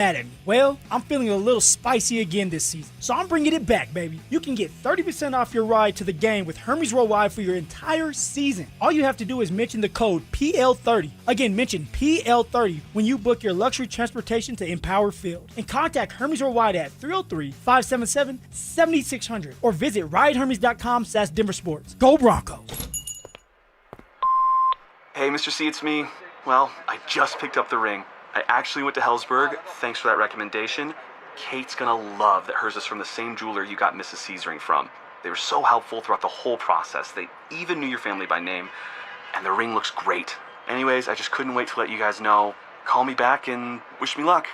Madden. Well, I'm feeling a little spicy again this season, so I'm bringing it back, baby. You can get 30% off your ride to the game with Hermes Worldwide for your entire season. All you have to do is mention the code PL30. Again, mention PL30 when you book your luxury transportation to Empower Field. And contact Hermes Worldwide at 303-577-7600 or visit ridehermes.com/DenverSports. Go Broncos! Hey, Mr. C, it's me. Well, I just picked up the ring. I actually went to Hellsberg. Thanks for that recommendation. Kate's gonna love that hers is from the same jeweler you got Mrs. C's ring from. They were so helpful throughout the whole process. They even knew your family by name, and the ring looks great. Anyways, I just couldn't wait to let you guys know. Call me back and wish me luck.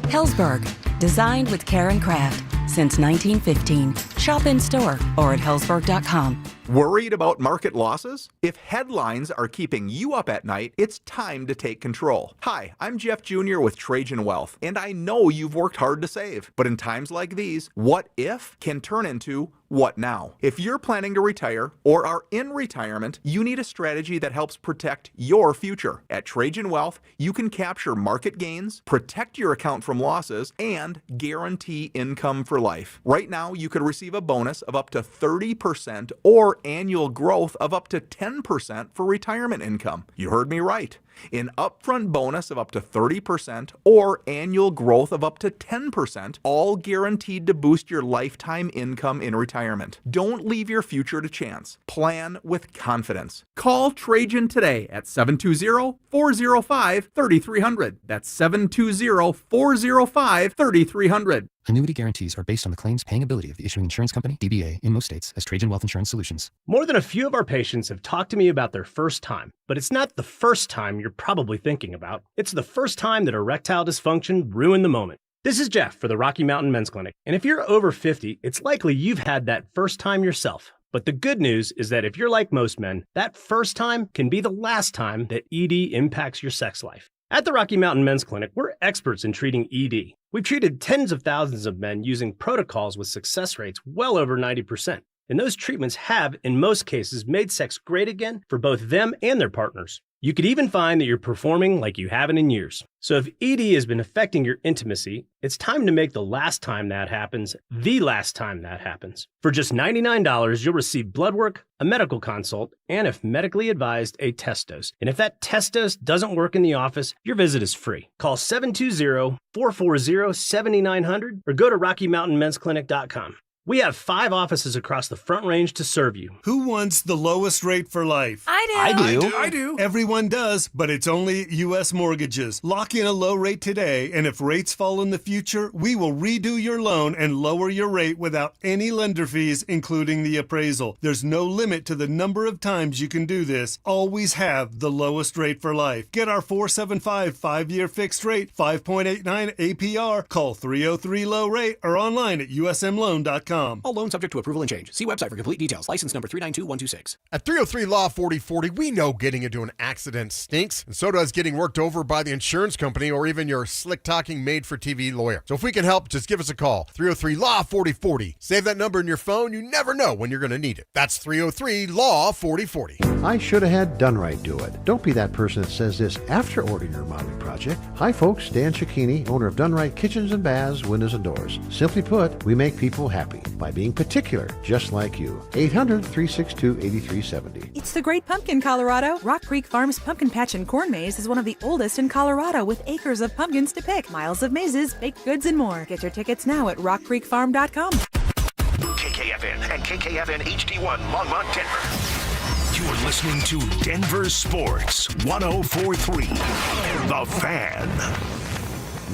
Hellsberg, designed with care and craft since 1915. Shop in store or at hellsberg.com. Worried about market losses? If headlines are keeping you up at night, it's time to take control. Hi, I'm Jeff Jr. with Trajan Wealth, and I know you've worked hard to save. But in times like these, what if can turn into what now? If you're planning to retire or are in retirement, you need a strategy that helps protect your future. At Trajan Wealth, you can capture market gains, protect your account from losses, and guarantee income for life. Right now, you could receive a bonus of up to 30% or annual growth of up to 10% for retirement income. You heard me right. An upfront bonus of up to 30% or annual growth of up to 10%, all guaranteed to boost your lifetime income in retirement. Don't leave your future to chance. Plan with confidence. Call Trajan today at 720-405-3300. That's 720-405-3300. Annuity guarantees are based on the claims-paying ability of the issuing insurance company, DBA, in most states as Trajan Wealth Insurance Solutions. More than a few of our patients have talked to me about their first time, but it's not the first time you're probably thinking about. It's the first time that erectile dysfunction ruined the moment. This is Jeff for the Rocky Mountain Men's Clinic, and if you're over 50, it's likely you've had that first time yourself. But the good news is that if you're like most men, that first time can be the last time that ED impacts your sex life. At the Rocky Mountain Men's Clinic, we're experts in treating ED. We've treated tens of thousands of men using protocols with success rates well over 90%. And those treatments have, in most cases, made sex great again for both them and their partners. You could even find that you're performing like you haven't in years. So if ED has been affecting your intimacy, it's time to make the last time that happens, the last time that happens. For just $99, you'll receive blood work, a medical consult, and if medically advised, a test dose. And if that test dose doesn't work in the office, your visit is free. Call 720-440-7900 or go to RockyMountainMen'sClinic.com. We have 5 offices across the Front Range to serve you. Who wants the lowest rate for life? I do. Everyone does, but it's only U.S. Mortgages. Lock in a low rate today, and if rates fall in the future, we will redo your loan and lower your rate without any lender fees, including the appraisal. There's no limit to the number of times you can do this. Always have the lowest rate for life. Get our 475 5-year fixed rate, 5.89 APR. Call 303-LOW-RATE or online at usmloan.com. All loans subject to approval and change. See website for complete details. License number 392126. At 303 Law 4040, we know getting into an accident stinks, and so does getting worked over by the insurance company or even your slick-talking made-for-TV lawyer. So if we can help, just give us a call. 303 Law 4040. Save that number in your phone. You never know when you're going to need it. That's 303 Law 4040. I should have had Done Right do it. Don't be that person that says this after ordering your remodeling project. Hi folks, Dan Cicchini, owner of Done Right Kitchens and Baths, Windows and Doors. Simply put, we make people happy by being particular, just like you. 800-362-8370. It's the Great Pumpkin, Colorado. Rock Creek Farms Pumpkin Patch and Corn Maze is one of the oldest in Colorado, with acres of pumpkins to pick, miles of mazes, baked goods, and more. Get your tickets now at rockcreekfarm.com. KKFN and KKFN HD1 Longmont, Denver. You're listening to Denver Sports 104.3 The Fan.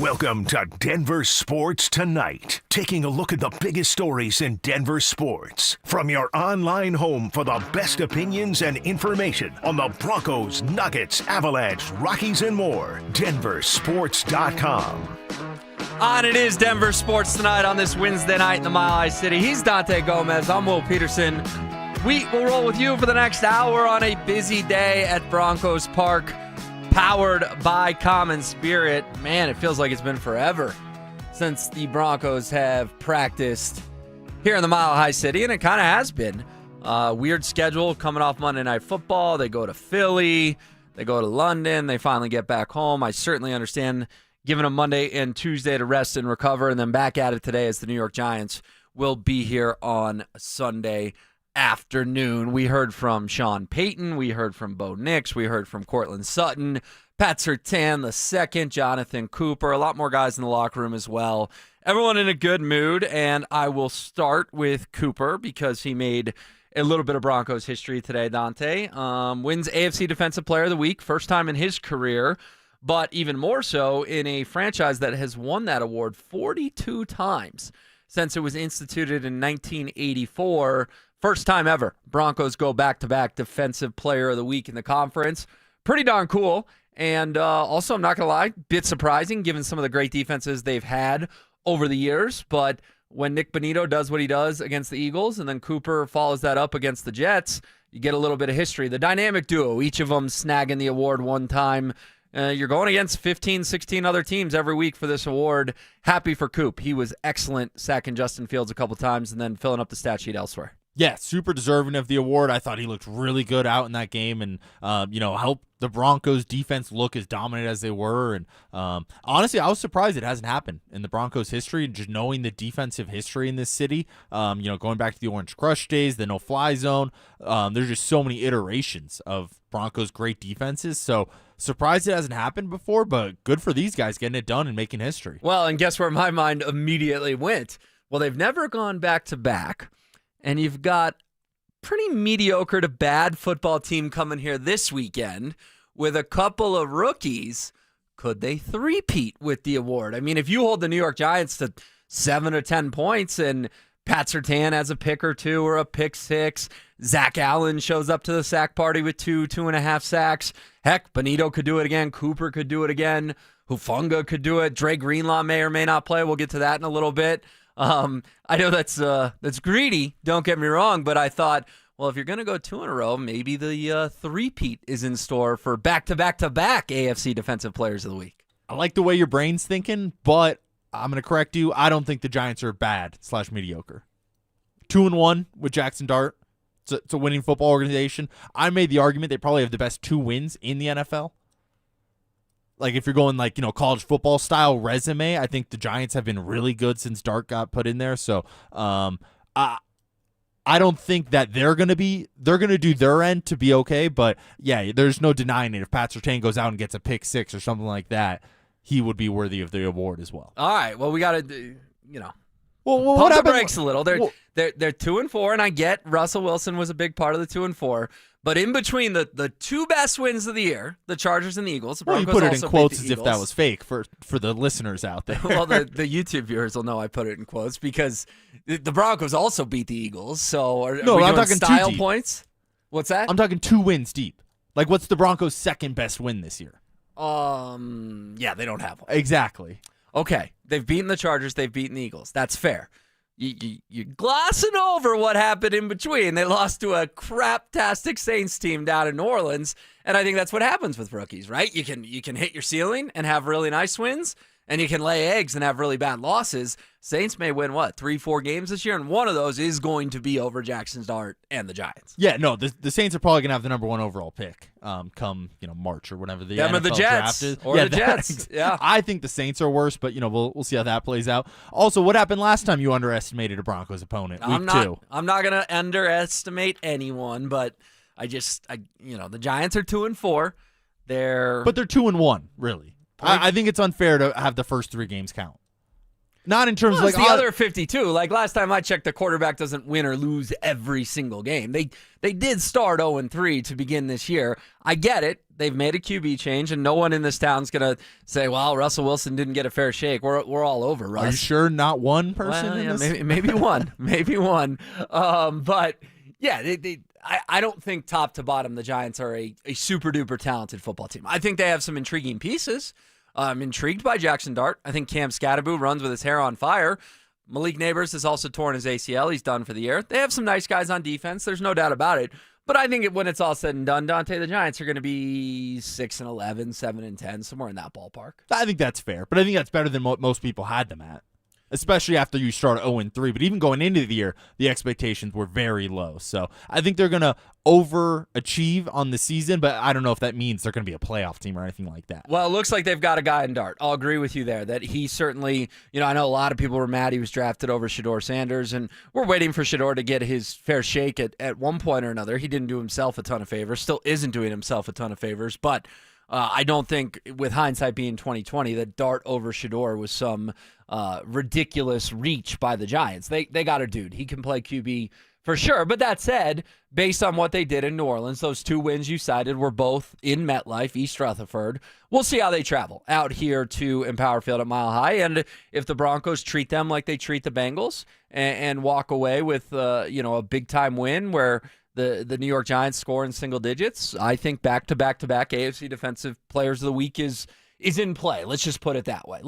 Welcome to Denver Sports Tonight, taking a look at the biggest stories in Denver sports. From your online home for the best opinions and information on the Broncos, Nuggets, Avalanche, Rockies, and more. DenverSports.com. On it is Denver Sports Tonight on this Wednesday night in the Mile High City. He's Dante Gomez. I'm Will Peterson. We will roll with you for the next hour on a busy day at Broncos Park. Powered by Common Spirit. Man, it feels like it's been forever since the Broncos have practiced here in the Mile High City, and it kind of has been. Weird schedule coming off Monday Night Football. They go to Philly. They go to London. They finally get back home. I certainly understand giving them Monday and Tuesday to rest and recover, and then back at it today as the New York Giants will be here on Sunday afternoon. We heard from Sean Payton. We heard from Bo Nix. We heard from Cortland Sutton, Pat Surtain II, Jonathan Cooper, a lot more guys in the locker room as well. Everyone in a good mood, and I will start with Cooper because he made a little bit of Broncos history today, Dante. Wins AFC Defensive Player of the Week, first time in his career, but even more so in a franchise that has won that award 42 times since it was instituted in 1984. First time ever Broncos go back-to-back Defensive Player of the Week in the conference. Pretty darn cool. And also, I'm not going to lie, bit surprising given some of the great defenses they've had over the years. But when Nick Bonito does what he does against the Eagles and then Cooper follows that up against the Jets, you get a little bit of history. The dynamic duo, each of them snagging the award one time. You're going against 15, 16 other teams every week for this award. Happy for Coop. He was excellent, sacking Justin Fields a couple times and then filling up the stat sheet elsewhere. Yeah, super deserving of the award. I thought he looked really good out in that game and, helped the Broncos defense look as dominant as they were. And honestly, I was surprised it hasn't happened in the Broncos history, just knowing the defensive history in this city, going back to the Orange Crush days, the no-fly zone. There's just so many iterations of Broncos' great defenses. So surprised it hasn't happened before, but good for these guys getting it done and making history. Well, and guess where my mind immediately went? Well, they've never gone back-to-back. And you've got pretty mediocre to bad football team coming here this weekend with a couple of rookies. Could they three-peat with the award? I mean, if you hold the New York Giants to 7 or 10 points and Pat Surtain has a pick or two or a pick six, Zach Allen shows up to the sack party with 2.5 sacks. Heck, Bonito could do it again. Cooper could do it again. Hufanga could do it. Dre Greenlaw may or may not play. We'll get to that in a little bit. I know that's greedy, don't get me wrong, but I thought, well, if you're going to go 2 in a row, maybe the three-peat is in store for back-to-back-to-back AFC Defensive Players of the Week. I like the way your brain's thinking, but I'm going to correct you. I don't think the Giants are bad/mediocre. 2-1 with Jackson Dart. It's a winning football organization. I made the argument they probably have the best 2 wins in the NFL. Like, if you're going, college football style resume, I think the Giants have been really good since Dart got put in there. So, I don't think that they're going to do their end to be okay. But, yeah, there's no denying it. If Pat Surtain goes out and gets a pick six or something like that, he would be worthy of the award as well. All right. Well, we got to, Well, pump the brakes a little. They're 2-4, and I get Russell Wilson was a big part of the 2-4. But in between the 2 best wins of the year, the Chargers and the Eagles, the Broncos you put it in also quotes beat as the if Eagles. that was fake for the listeners out there. Well, the YouTube viewers will know I put it in quotes because the Broncos also beat the Eagles. So are we I'm doing talking style 2 deep. points? What's that? I'm talking 2 wins deep. Like, what's the Broncos' second best win this year? Yeah, they don't have one. Exactly. Okay, they've beaten the Chargers, they've beaten the Eagles. That's fair. You're glossing over what happened in between. They lost to a crap-tastic Saints team down in New Orleans, and I think that's what happens with rookies, right? You can hit your ceiling and have really nice wins, and you can lay eggs and have really bad losses. Saints may win, 3-4 games this year, and one of those is going to be over Jackson Dart and the Giants. Yeah, no, the Saints are probably going to have the number 1 overall pick come March or whenever the NFL the Jets draft is. or the Jets. Yeah, I think the Saints are worse, but we'll see how that plays out. Also, what happened last time you underestimated a Broncos opponent? Week 2. I'm not going to underestimate anyone, but the Giants are 2-4. They're 2-1, really. I think it's unfair to have the first 3 games count. Not in terms of the other 52. Like last time I checked, the quarterback doesn't win or lose every single game. They did start 0-3 to begin this year. I get it. They've made a QB change, and no one in this town's gonna say, "Well, Russell Wilson didn't get a fair shake." We're all over Russ. Are you sure not one person? Well, yeah, maybe one, maybe one. But yeah, I don't think top to bottom the Giants are a super duper talented football team. I think they have some intriguing pieces. I'm intrigued by Jackson Dart. I think Cam Scatterboo runs with his hair on fire. Malik Neighbors has also torn his ACL. He's done for the year. They have some nice guys on defense. There's no doubt about it. But I think when it's all said and done, Dante, the Giants are going to be 6-11, 7-10, somewhere in that ballpark. I think that's fair, but I think that's better than what most people had them at. especially after you start 0-3. But even going into the year, the expectations were very low. So I think they're going to overachieve on the season, but I don't know if that means they're going to be a playoff team or anything like that. Well, it looks like they've got a guy in Dart. I'll agree with you there that he certainly, I know a lot of people were mad he was drafted over Shedeur Sanders, and we're waiting for Shedeur to get his fair shake at one point or another. He didn't do himself a ton of favors, still isn't doing himself a ton of favors, but I don't think, with hindsight being 2020, that Dart over Shedeur was some ridiculous reach by the Giants. They got a dude. He can play QB for sure. But that said, based on what they did in New Orleans, those 2 wins you cited were both in MetLife, East Rutherford. We'll see how they travel out here to Empower Field at Mile High. And if the Broncos treat them like they treat the Bengals and walk away with a big-time win where the New York Giants score in single digits, I think back-to-back AFC Defensive Players of the Week is in play. Let's just put it that way.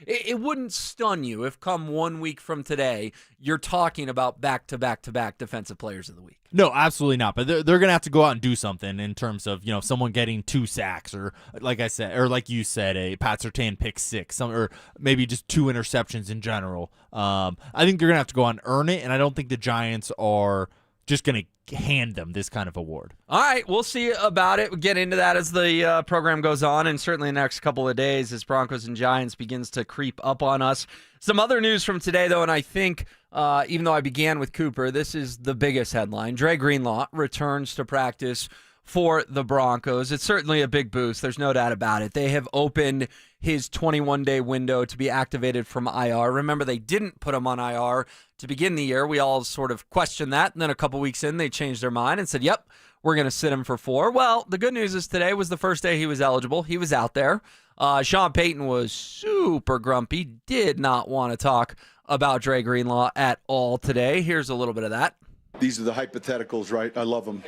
It wouldn't stun you if come 1 week from today, you're talking about back-to-back Defensive Players of the Week. No, absolutely not. But they're going to have to go out and do something in terms of, someone getting 2 sacks or, like I said, or like you said, a Pat Surtain pick 6, or maybe just 2 interceptions in general. I think they're going to have to go out and earn it, and I don't think the Giants are just going to hand them this kind of award. All right, we'll see about it. We'll get into that as the program goes on, and certainly in the next couple of days as Broncos and Giants begins to creep up on us. Some other news from today, though, and I think even though I began with Cooper, this is the biggest headline. Dre Greenlaw returns to practice for the Broncos. It's certainly a big boost. There's no doubt about it. They have opened his 21-day window to be activated from IR. Remember, they didn't put him on IR to begin the year. We all sort of questioned that, and then a couple weeks in, they changed their mind and said, yep, we're going to sit him for 4. Well, the good news is today was the first day he was eligible. He was out there. Sean Payton was super grumpy, did not want to talk about Dre Greenlaw at all today. Here's a little bit of that. These are the hypotheticals, right? I love them.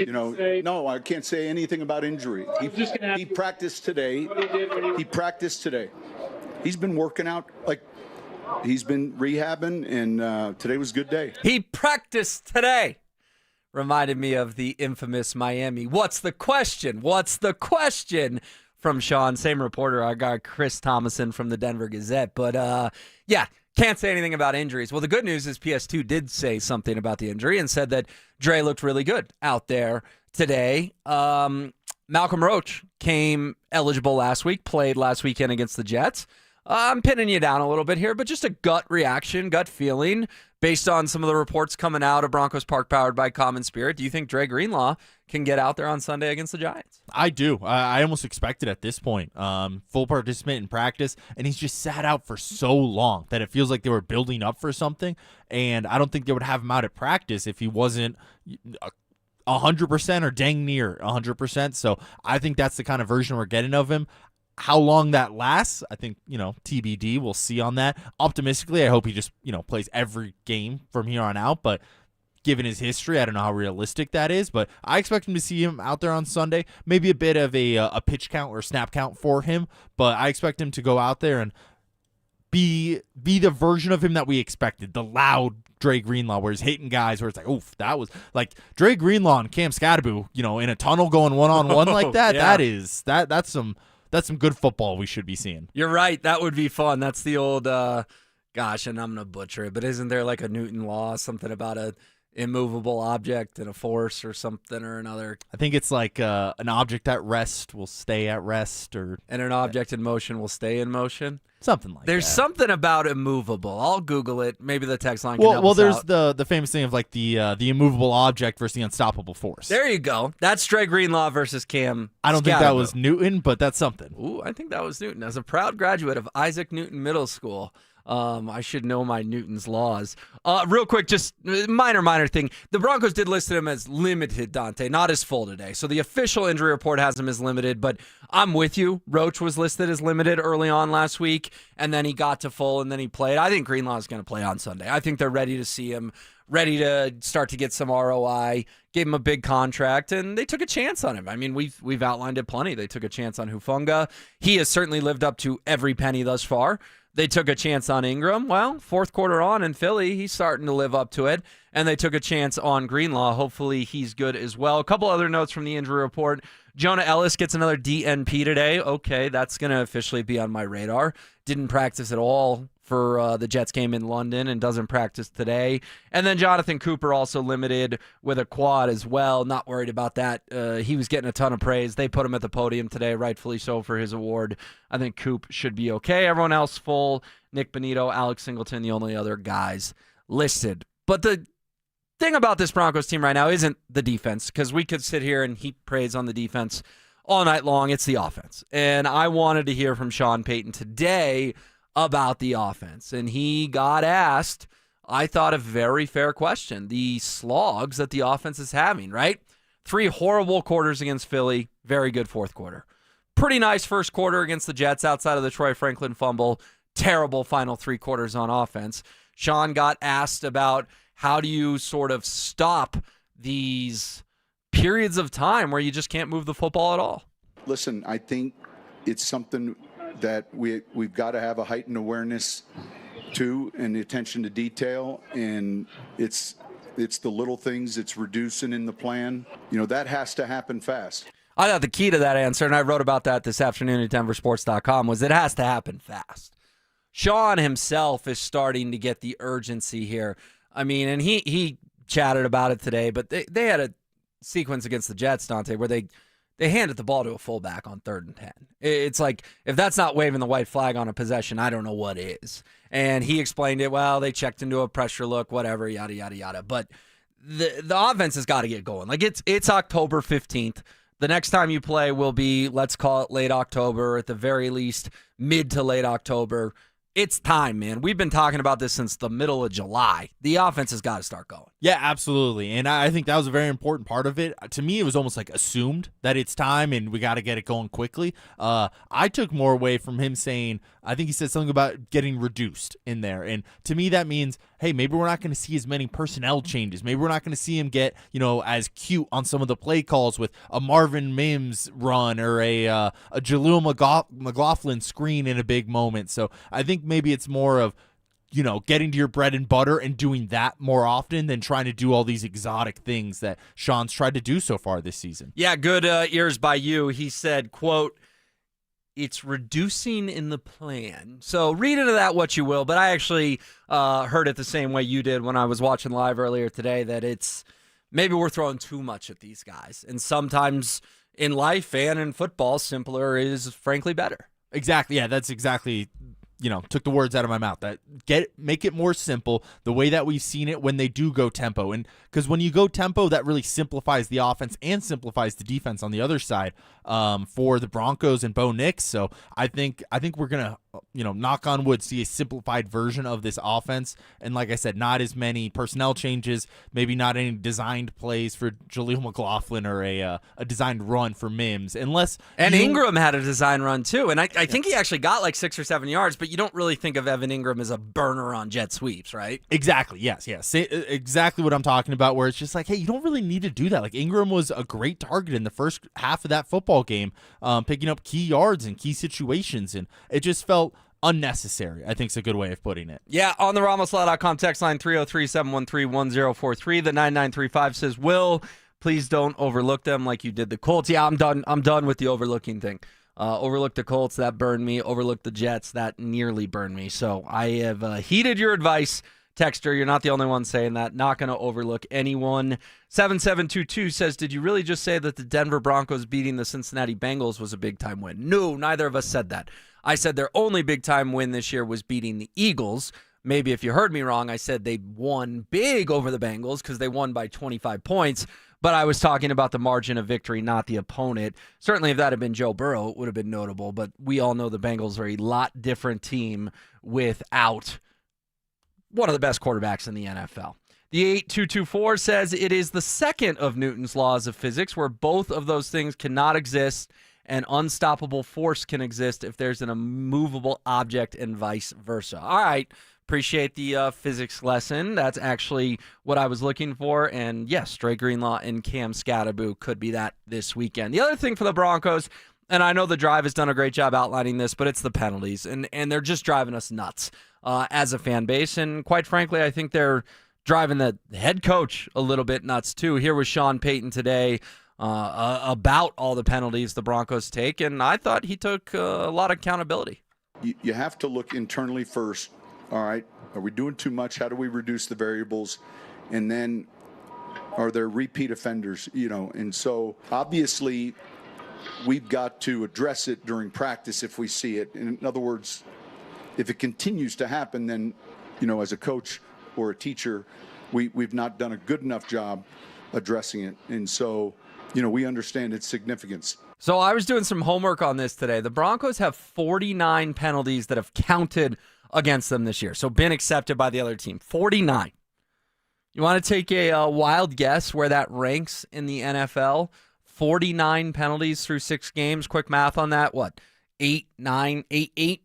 No, I can't say anything about injury. He practiced today. He's been working out, he's been rehabbing, and today was a good day. He practiced today. Reminded me of the infamous Miami. What's the question? From Sean, same reporter, our guy Chris Thomason from the Denver Gazette. But, can't say anything about injuries. Well, the good news is PS2 did say something about the injury and said that Dre looked really good out there today. Malcolm Roach came eligible last week, played last weekend against the Jets. I'm pinning you down a little bit here, but just a gut reaction, gut feeling based on some of the reports coming out of Broncos Park powered by Common Spirit. Do you think Dre Greenlaw can get out there on Sunday against the Giants? I do. I almost expect it at this point. Full participant in practice, and he's just sat out for so long that it feels like they were building up for something, and I don't think they would have him out at practice if he wasn't 100% or dang near 100%. So I think that's the kind of version we're getting of him. How long that lasts, I think, TBD. We'll see on that. Optimistically, I hope he just, plays every game from here on out. But given his history, I don't know how realistic that is. But I expect him to see him out there on Sunday. Maybe a bit of a pitch count or snap count for him. But I expect him to go out there and be the version of him that we expected. The loud Dre Greenlaw, where he's hitting guys, where it's like, oof, that was like Dre Greenlaw and Cam Scadaboo, in a tunnel going one-on-one like that. Yeah. That's some good football we should be seeing. You're right. That would be fun. That's the old, and I'm going to butcher it, but isn't there like a Newton law, something about a immovable object and a force or something or another? I think it's like an object at rest will stay at rest, and an object in motion will stay in motion. Something like There's that. something about immovable. I'll Google it. Maybe the text line can help Well, us there's out. the famous thing of like the immovable object versus the unstoppable force. There you go. That's Dre Greenlaw versus Cam. I don't think that was Newton, but that's something. Ooh, I think that was Newton. As a proud graduate of Isaac Newton Middle School, I should know my Newton's laws. Real quick, just minor thing. The Broncos did list him as limited, Dante, not as full today. So the official injury report has him as limited, but I'm with you. Roach was listed as limited early on last week, and then he got to full, and then he played. I think Greenlaw is going to play on Sunday. I think they're ready to see him, ready to start to get some ROI, gave him a big contract, and they took a chance on him. I mean, we've outlined it plenty. They took a chance on Hufanga. He has certainly lived up to every penny thus far. They took a chance on Ingram. Well, fourth quarter on in Philly, he's starting to live up to it. And they took a chance on Greenlaw. Hopefully he's good as well. A couple other notes from the injury report. Jonah Ellis gets another DNP today. Okay, that's going to officially be on my radar. Didn't practice at all for the Jets game in London and doesn't practice today. And then Jonathan Cooper also limited with a quad as well. Not worried about that. He was getting a ton of praise. They put him at the podium today, rightfully so, for his award. I think Coop should be okay. Everyone else full. Nick Bonito, Alex Singleton, the only other guys listed. But the thing about this Broncos team right now isn't the defense, because we could sit here and heap praise on the defense all night long. It's the offense. And I wanted to hear from Sean Payton today about the offense. And he got asked, I thought, a very fair question. The slogs that the offense is having, right? 3 horrible quarters against Philly, very good fourth quarter. Pretty nice first quarter against the Jets outside of the Troy Franklin fumble. Terrible final 3 quarters on offense. Sean got asked about how do you sort of stop these periods of time where you just can't move the football at all. Listen, I think it's something that we've got to have a heightened awareness to, and the attention to detail, and it's the little things. It's reducing in the plan. That has to happen fast. I thought the key to that answer, and I wrote about that this afternoon at DenverSports.com, was it has to happen fast. Sean himself is starting to get the urgency here. I mean, and he chatted about it today, but they had a sequence against the Jets, Dante, where they handed the ball to a fullback on 3rd and 10. It's like, if that's not waving the white flag on a possession, I don't know what is. And he explained it, well, they checked into a pressure look, whatever, yada, yada, yada. But the offense has got to get going. Like, it's October 15th. The next time you play will be, let's call it late October, at the very least mid to late October. It's time, man. We've been talking about this since the middle of July. The offense has got to start going. Yeah, absolutely. And I think that was a very important part of it. To me, it was almost like assumed that it's time and we got to get it going quickly. I took more away from him saying, I think he said something about getting reduced in there. And to me, that means, hey, maybe we're not going to see as many personnel changes. Maybe we're not going to see him get, as cute on some of the play calls with a Marvin Mims run or a Jaleel McLaughlin screen in a big moment. So I think maybe it's more of, getting to your bread and butter and doing that more often than trying to do all these exotic things that Sean's tried to do so far this season. Yeah, good ears by you. He said, quote, it's reducing in the plan. So read into that what you will, but I actually heard it the same way you did when I was watching live earlier today, that it's maybe we're throwing too much at these guys. And sometimes in life and in football, simpler is frankly better. Exactly. Yeah, that's exactly, took the words out of my mouth. Make it more simple, the way that we've seen it when they do go tempo. And because when you go tempo, that really simplifies the offense and simplifies the defense on the other side for the Broncos and Bo Nix. So I think we're gonna, knock on wood, see a simplified version of this offense. And like I said, not as many personnel changes, maybe not any designed plays for Jaleel McLaughlin or a designed run for Mims, Ingram had a design run too, and I think he actually got like 6 or 7 yards. But you don't really think of Evan Ingram as a burner on jet sweeps, right? Exactly. Yes. Exactly what I'm talking about, where it's just like, hey, you don't really need to do that. Like, Ingram was a great target in the first half of that football game, picking up key yards in key situations, and it just felt unnecessary, I think is a good way of putting it. Yeah, on the RamosLaw.com text line 303-713-1043. The 9935 says, Will, please don't overlook them like you did the Colts. Yeah, I'm done with the overlooking thing. Overlooked the Colts, that burned me. Overlooked the Jets, that nearly burned me. So I have heeded your advice, texter. You're not the only one saying that. Not going to overlook anyone. 7722 says, did you really just say that the Denver Broncos beating the Cincinnati Bengals was a big-time win? No, neither of us said that. I said their only big-time win this year was beating the Eagles. Maybe if you heard me wrong, I said they won big over the Bengals because they won by 25 points. But I was talking about the margin of victory, not the opponent. Certainly, if that had been Joe Burrow, it would have been notable. But we all know the Bengals are a lot different team without one of the best quarterbacks in the NFL. The 8224 says it is the second of Newton's laws of physics where both of those things cannot exist and unstoppable force can exist if there's an immovable object and vice versa. All right. Appreciate the physics lesson. That's actually what I was looking for. And yes, Dre Greenlaw and Cam Scatteraboo could be that this weekend. The other thing for the Broncos, and I know the Drive has done a great job outlining this, but it's the penalties. And they're just driving us nuts as a fan base. And quite frankly, I think they're driving the head coach a little bit nuts too. Here was Sean Payton today about all the penalties the Broncos take. And I thought he took a lot of accountability. You have to look internally first all right, are we doing too much? How do we reduce the variables? And then are there repeat offenders, and so obviously we've got to address it during practice if we see it. In other words, if it continues to happen, then, as a coach or a teacher, we've not done a good enough job addressing it. And so, we understand its significance. So I was doing some homework on this today. The Broncos have 49 penalties that have counted against them this year, so been accepted by the other team. 49. You want to take a wild guess where that ranks in the NFL? 49 penalties through 6 games. Quick math on that. What? 8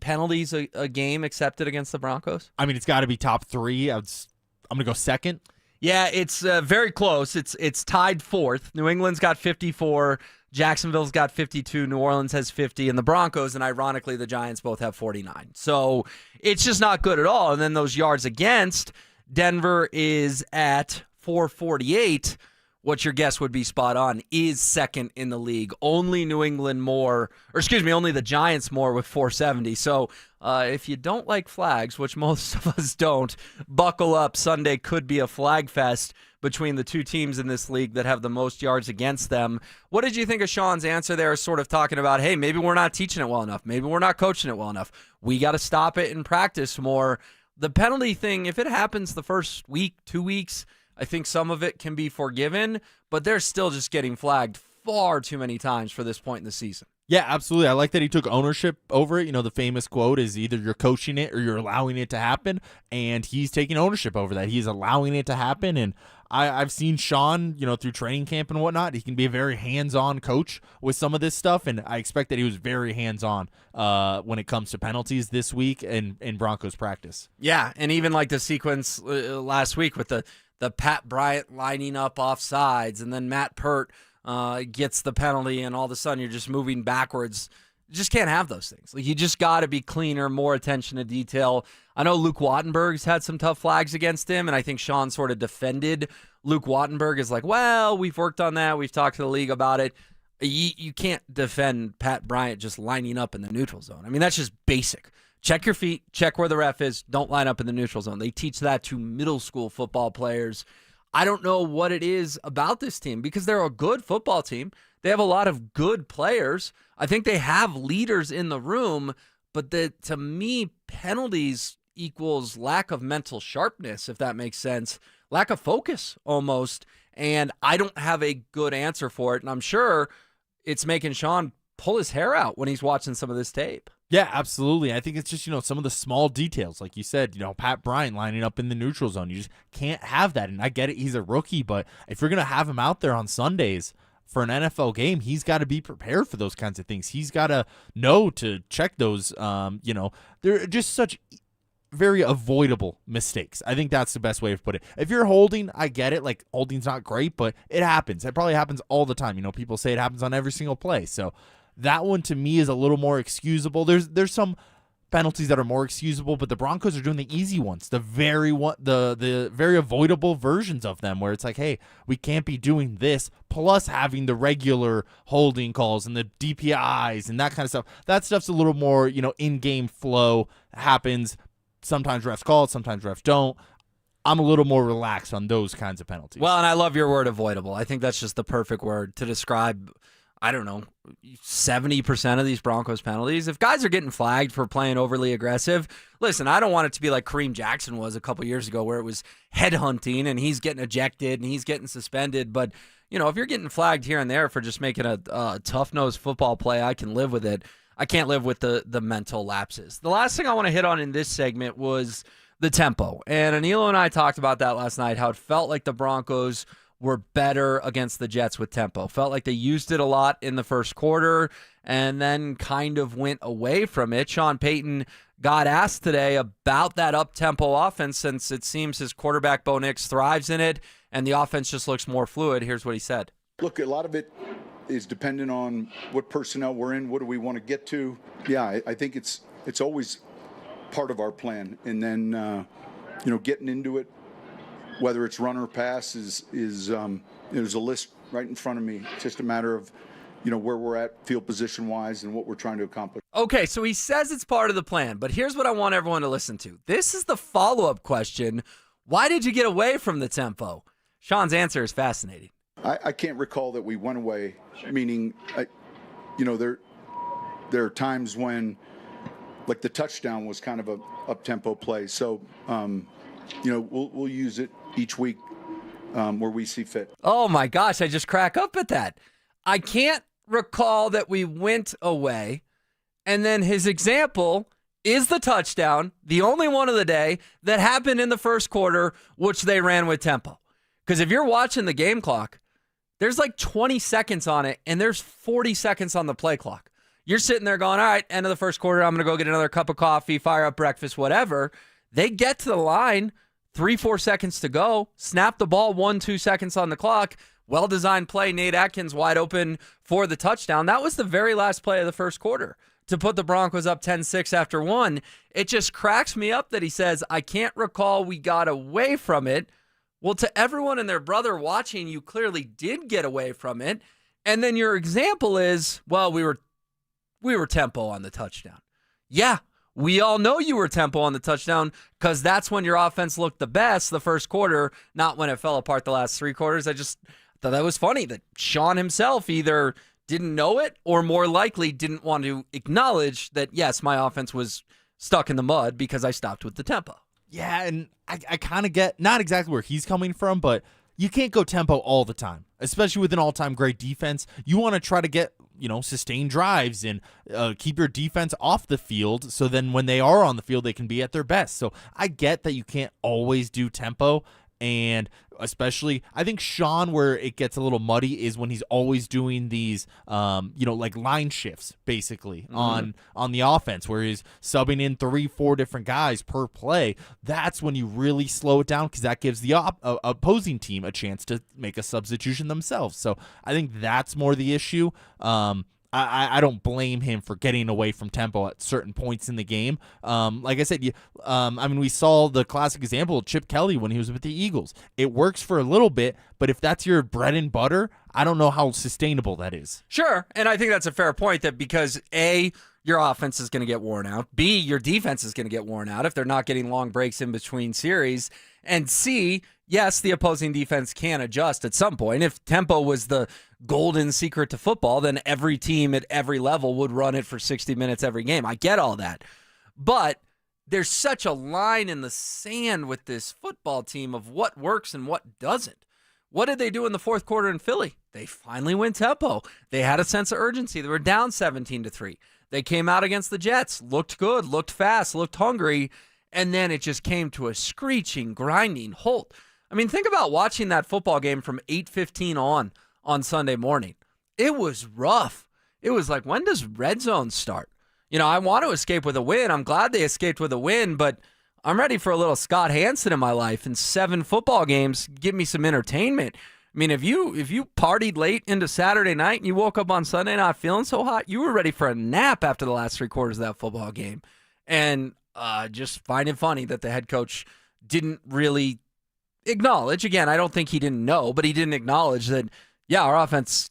penalties a game accepted against the Broncos? I mean, it's got to be top 3. I'm going to go second. Yeah, it's very close. It's tied 4th. New England's got 54. Jacksonville's got 52. New Orleans has 50. And the Broncos, and ironically, the Giants both have 49. So it's just not good at all. And then those yards against, Denver is at 448. What your guess would be spot on, is second in the league. Only only the Giants more with 470. So if you don't like flags, which most of us don't, buckle up. Sunday could be a flag fest between the two teams in this league that have the most yards against them. What did you think of Sean's answer there, sort of talking about, hey, maybe we're not teaching it well enough. Maybe we're not coaching it well enough. We got to stop it and practice more. The penalty thing, if it happens the first week, 2 weeks, I think some of it can be forgiven, but they're still just getting flagged far too many times for this point in the season. Yeah, absolutely. I like that he took ownership over it. The famous quote is either you're coaching it or you're allowing it to happen, and he's taking ownership over that. He's allowing it to happen, and I've seen Sean, through training camp and whatnot. He can be a very hands-on coach with some of this stuff, and I expect that he was very hands-on when it comes to penalties this week in Broncos practice. Yeah, and even like the sequence last week with the Pat Bryant lining up off sides, and then Matt Pert gets the penalty, and all of a sudden you're just moving backwards. You just can't have those things. Like, you just got to be cleaner, more attention to detail. I know Luke Wattenberg's had some tough flags against him, and I think Sean sort of defended Luke Wattenberg as like, well, we've worked on that. We've talked to the league about it. You can't defend Pat Bryant just lining up in the neutral zone. I mean, that's just basic. Check your feet, check where the ref is, don't line up in the neutral zone. They teach that to middle school football players. I don't know what it is about this team because they're a good football team. They have a lot of good players. I think they have leaders in the room, but to me, penalties equals lack of mental sharpness, if that makes sense. Lack of focus, almost. And I don't have a good answer for it. And I'm sure it's making Sean pull his hair out when he's watching some of this tape. Yeah, absolutely. I think it's just, some of the small details. Like you said, Pat Bryant lining up in the neutral zone. You just can't have that. And I get it, he's a rookie, but if you're going to have him out there on Sundays for an NFL game, he's got to be prepared for those kinds of things. He's got to know to check those, they're just such very avoidable mistakes. I think that's the best way to put it. If you're holding, I get it. Like, holding's not great, but it happens. It probably happens all the time. People say it happens on every single play. So that one to me is a little more excusable. There's some penalties that are more excusable, but the Broncos are doing the easy ones, the very avoidable versions of them, where it's like, hey, we can't be doing this, plus having the regular holding calls and the DPIs and that kind of stuff. That stuff's a little more, in-game flow happens. Sometimes refs call it, sometimes refs don't. I'm a little more relaxed on those kinds of penalties. Well, and I love your word avoidable. I think that's just the perfect word to describe, 70% of these Broncos penalties. If guys are getting flagged for playing overly aggressive, listen, I don't want it to be like Kareem Jackson was a couple years ago where it was headhunting and he's getting ejected and he's getting suspended. But, if you're getting flagged here and there for just making a tough-nosed football play, I can live with it. I can't live with the mental lapses. The last thing I want to hit on in this segment was the tempo. And Anilo and I talked about that last night, how it felt like the Broncos were better against the Jets with tempo. Felt like they used it a lot in the first quarter and then kind of went away from it. Sean Payton got asked today about that up-tempo offense since it seems his quarterback Bo Nix thrives in it and the offense just looks more fluid. Here's what he said. Look, a lot of it is dependent on what personnel we're in, what do we want to get to. Yeah, I think it's always part of our plan. And then, getting into it, whether it's run or pass, is there's a list right in front of me. It's just a matter of, where we're at field position-wise and what we're trying to accomplish. Okay, so he says it's part of the plan, but here's what I want everyone to listen to. This is the follow-up question. Why did you get away from the tempo? Sean's answer is fascinating. I can't recall that we went away, meaning, there are times when, like the touchdown was kind of a up-tempo play. So, we'll use it each week where we see fit. Oh my gosh, I just crack up at that. I can't recall that we went away. And then his example is the touchdown, the only one of the day, that happened in the first quarter, which they ran with tempo. Because if you're watching the game clock, there's like 20 seconds on it, and there's 40 seconds on the play clock. You're sitting there going, all right, end of the first quarter, I'm going to go get another cup of coffee, fire up breakfast, whatever. They get to the line, 3-4 seconds to go, snap the ball, 1-2 seconds on the clock. Well-designed play, Nate Atkins wide open for the touchdown. That was the very last play of the first quarter to put the Broncos up 10-6 after one. It just cracks me up that he says, I can't recall we got away from it. Well, to everyone and their brother watching, you clearly did get away from it. And then your example is, well, we were tempo on the touchdown. Yeah, we all know you were tempo on the touchdown because that's when your offense looked the best the first quarter, not when it fell apart the last three quarters. I just thought that was funny that Sean himself either didn't know it or more likely didn't want to acknowledge that, yes, my offense was stuck in the mud because I stopped with the tempo. Yeah, and I kind of get not exactly where he's coming from, but you can't go tempo all the time, especially with an all-time great defense. You want to try to get, sustained drives and keep your defense off the field so then when they are on the field, they can be at their best. So I get that you can't always do tempo. And especially, I think Sean, where it gets a little muddy is when he's always doing these, like line shifts, basically, on the offense, where he's subbing in 3-4 different guys per play. That's when you really slow it down because that gives the opposing team a chance to make a substitution themselves. So I think that's more the issue. I don't blame him for getting away from tempo at certain points in the game. Like I said, we saw the classic example of Chip Kelly when he was with the Eagles. It works for a little bit, but if that's your bread and butter, I don't know how sustainable that is. Sure, and I think that's a fair point that because A, your offense is going to get worn out, B, your defense is going to get worn out if they're not getting long breaks in between series, and C, yes, the opposing defense can adjust at some point. If tempo was the golden secret to football, then every team at every level would run it for 60 minutes every game. I get all that. But there's such a line in the sand with this football team of what works and what doesn't. What did they do in the fourth quarter in Philly? They finally went tempo. They had a sense of urgency. They were down 17-3. They came out against the Jets, looked good, looked fast, looked hungry, and then it just came to a screeching, grinding halt. I mean, think about watching that football game from 8:15 on Sunday morning. It was rough. It was like, when does red zone start? I want to escape with a win. I'm glad they escaped with a win, but I'm ready for a little Scott Hansen in my life. And 7 football games give me some entertainment. I mean, if you partied late into Saturday night and you woke up on Sunday not feeling so hot, you were ready for a nap after the last 3 quarters of that football game. And just find it funny that the head coach didn't really acknowledge. Again, I don't think he didn't know, but he didn't acknowledge that, yeah, our offense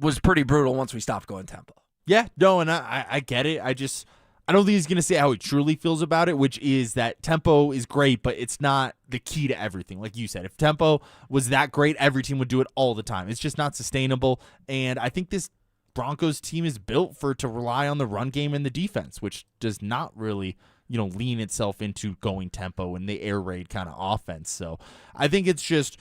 was pretty brutal once we stopped going tempo. Yeah, no, and I get it. I don't think he's going to say how he truly feels about it, which is that tempo is great, but it's not the key to everything. Like you said, if tempo was that great, every team would do it all the time. It's just not sustainable, and I think this Broncos team is built to rely on the run game and the defense, which does not really lean itself into going tempo and the air raid kind of offense. So I think it's just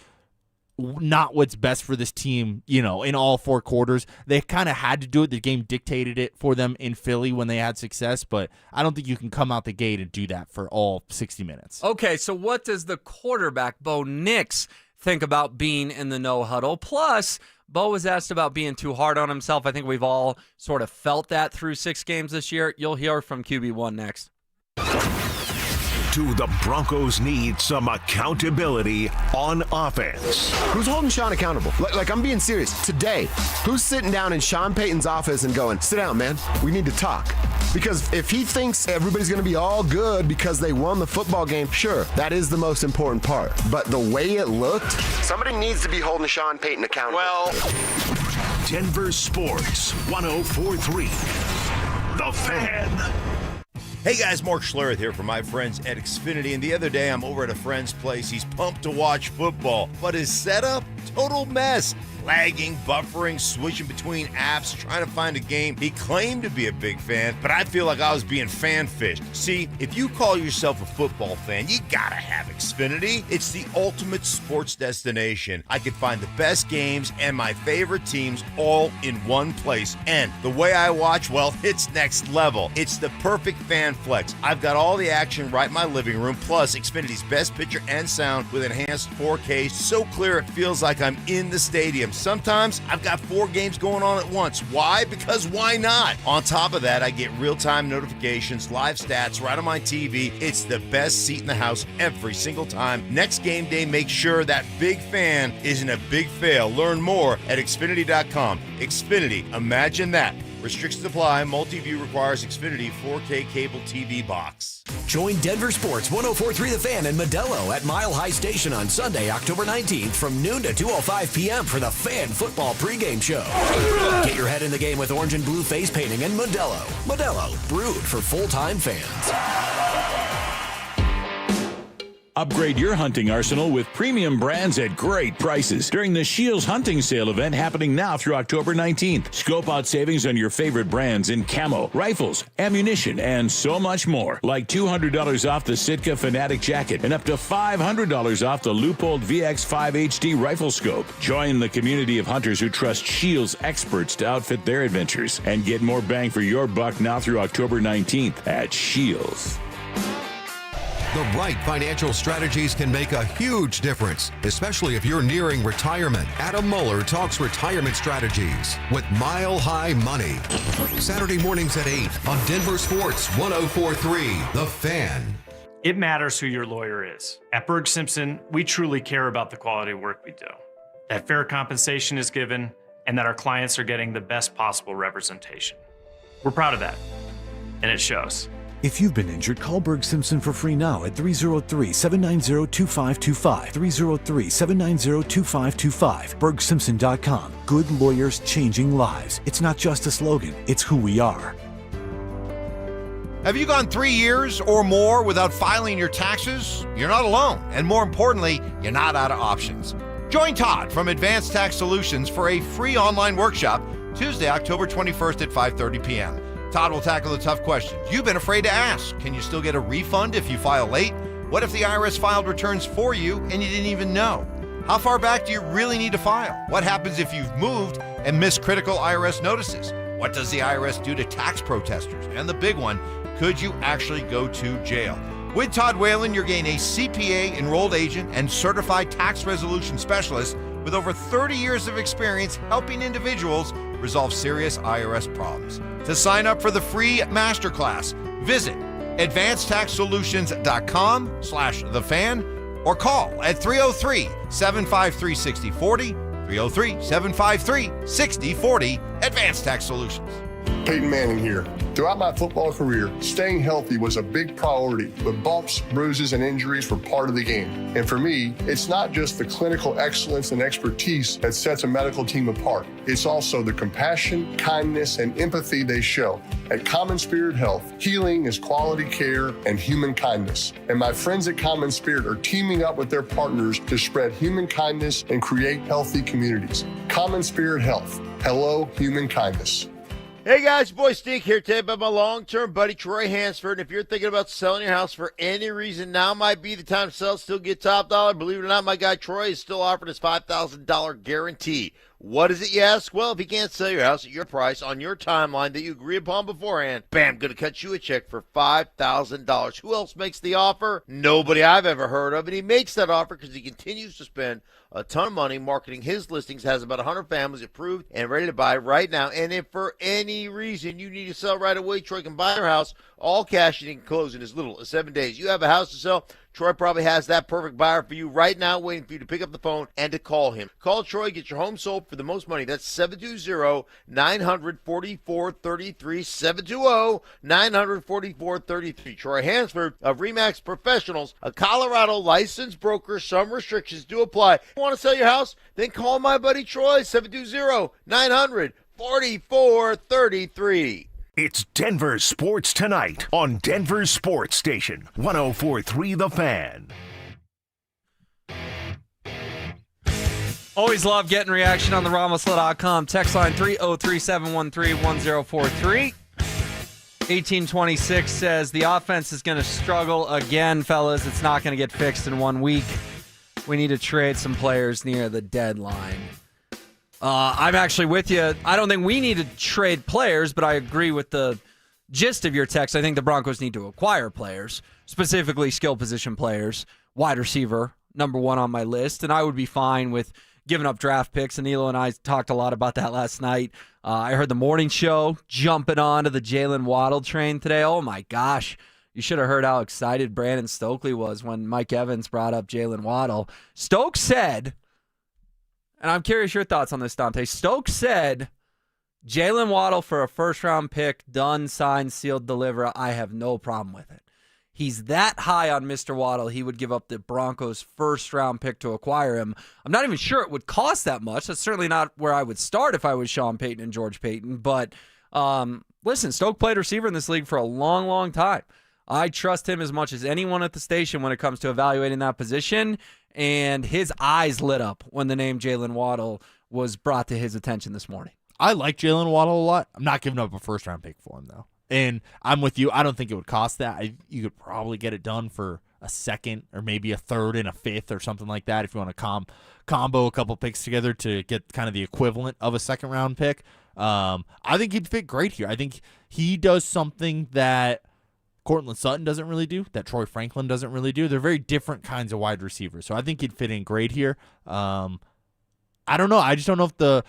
not what's best for this team, in all 4 quarters. They kind of had to do it. The game dictated it for them in Philly when they had success, but I don't think you can come out the gate and do that for all 60 minutes. Okay, so what does the quarterback, Bo Nix, think about being in the no huddle? Plus, Bo was asked about being too hard on himself. I think we've all sort of felt that through 6 games this year. You'll hear from QB1 next. Do the Broncos need some accountability on offense? Who's holding Sean accountable? Like I'm being serious. Today, who's sitting down in Sean Payton's office and going, sit down, man, we need to talk? Because if he thinks everybody's going to be all good because they won the football game, sure, that is the most important part. But the way it looked, somebody needs to be holding Sean Payton accountable. Denver Sports 104.3. The Fan. Hey guys, Mark Schlereth here from my friends at Xfinity, and the other day I'm over at a friend's place. He's pumped to watch football, but his setup, total mess. Lagging, buffering, switching between apps, trying to find a game. He claimed to be a big fan, but I feel like I was being fan-fished. See, if you call yourself a football fan, you gotta have Xfinity. It's the ultimate sports destination. I can find the best games and my favorite teams all in one place. And the way I watch, well, it's next level. It's the perfect fan flex. I've got all the action right in my living room, plus Xfinity's best picture and sound with enhanced 4K, so clear it feels like I'm in the stadium. Sometimes I've got 4 games going on at once. Why? Because why not? On top of that, I get real-time notifications, live stats right on my TV. It's the best seat in the house every single time. Next game day, make sure that big fan isn't a big fail. Learn more at Xfinity.com. Xfinity, imagine that. Restrictions apply. Multi-view requires Xfinity 4K cable TV box. Join Denver Sports 104.3 The Fan and Modelo at Mile High Station on Sunday, October 19th from noon to 2:05 p.m. for the Fan Football pregame show. Get your head in the game with orange and blue face painting and Modelo. Modelo, brewed for full-time fans. Upgrade your hunting arsenal with premium brands at great prices during the Shields Hunting Sale event happening now through October 19th. Scope out savings on your favorite brands in camo, rifles, ammunition, and so much more. Like $200 off the Sitka Fanatic jacket and up to $500 off the Leupold VX5 HD rifle scope. Join the community of hunters who trust Shields experts to outfit their adventures and get more bang for your buck now through October 19th at Shields. The right financial strategies can make a huge difference, especially if you're nearing retirement. Adam Mueller talks retirement strategies with Mile High Money. Saturday mornings at 8 on Denver Sports 104.3 The Fan. It matters who your lawyer is. At Berg Simpson, we truly care about the quality of work we do, that fair compensation is given, and that our clients are getting the best possible representation. We're proud of that, and it shows. If you've been injured, call Berg Simpson for free now at 303-790-2525. 303-790-2525. BergSimpson.com. Good lawyers changing lives. It's not just a slogan, it's who we are. Have you gone 3 years or more without filing your taxes? You're not alone. And more importantly, you're not out of options. Join Todd from Advanced Tax Solutions for a free online workshop Tuesday, October 21st at 5:30 p.m. Todd will tackle the tough questions you've been afraid to ask. Can you still get a refund if you file late? What if the IRS filed returns for you and you didn't even know? How far back do you really need to file? What happens if you've moved and missed critical IRS notices? What does the IRS do to tax protesters? And the big one, could you actually go to jail? With Todd Whalen, you're getting a CPA enrolled agent and certified tax resolution specialist with over 30 years of experience helping individuals resolve serious IRS problems. To sign up for the free masterclass, visit advancedtaxsolutions.com/thefan or call at 303-753-6040, 303-753-6040, Advanced Tax Solutions. Payton Manning here. Throughout my football career, staying healthy was a big priority, but bumps, bruises, and injuries were part of the game. And for me, it's not just the clinical excellence and expertise that sets a medical team apart. It's also the compassion, kindness, and empathy they show. At Common Spirit Health, healing is quality care and human kindness. And my friends at Common Spirit are teaming up with their partners to spread human kindness and create healthy communities. Common Spirit Health. Hello, human kindness. Hey guys, boy Stink here today about my long-term buddy Troy Hansford. And if you're thinking about selling your house for any reason, now might be the time to sell, still get top dollar. Believe it or not, my guy Troy is still offering his $5,000 guarantee. What is it, you ask? Well, if he can't sell your house at your price on your timeline that you agree upon beforehand, bam, gonna cut you a check for $5,000. Who else makes the offer? Nobody I've ever heard of. And he makes that offer because he continues to spend a ton of money marketing his listings, has about 100 families approved and ready to buy right now. And if for any reason you need to sell right away, Troy can buy your house, all cash, and he can close in as little as 7 days. You have a house to sell, Troy probably has that perfect buyer for you right now, waiting for you to pick up the phone and to call him. Call Troy, get your home sold for the most money. That's 720-900-4433, 720-900-4433. Troy Hansford of RE/MAX Professionals, a Colorado licensed broker. Some restrictions do apply. Want to sell your house? Then call my buddy Troy, 720-900-4433. It's Denver Sports Tonight on Denver Sports Station 104.3 The Fan. Always love getting reaction on the Ramosla.com. Text line 303-713-1043. 1826 says the offense is going to struggle again, fellas. It's not going to get fixed in 1 week. We need to trade some players near the deadline. I'm actually with you. I don't think we need to trade players, but I agree with the gist of your text. I think the Broncos need to acquire players, specifically skill position players. Wide receiver, number one on my list, and I would be fine with giving up draft picks. Anilo and I talked a lot about that last night. I heard the morning show jumping onto the Jalen Waddle train today. Oh, my gosh. You should have heard how excited Brandon Stokely was when Mike Evans brought up Jalen Waddle. Stokes said, and I'm curious your thoughts on this, Dante. Stokes said, Jalen Waddle for a first-round pick, done, signed, sealed, deliver. I have no problem with it. He's that high on Mr. Waddle, he would give up the Broncos' first-round pick to acquire him. I'm not even sure it would cost that much. That's certainly not where I would start if I was Sean Payton and George Payton. But listen, Stoke played receiver in this league for a long, long time. I trust him as much as anyone at the station when it comes to evaluating that position, and his eyes lit up when the name Jalen Waddle was brought to his attention this morning. I like Jalen Waddle a lot. I'm not giving up a first-round pick for him, though. And I'm with you. I don't think it would cost that. You could probably get it done for a second or maybe a third and a fifth or something like that if you want to combo a couple picks together to get kind of the equivalent of a second-round pick. I think he'd fit great here. I think he does something that Courtland Sutton doesn't really do, that Troy Franklin doesn't really do. They're very different kinds of wide receivers. So I think he'd fit in great here. I don't know. I just don't know if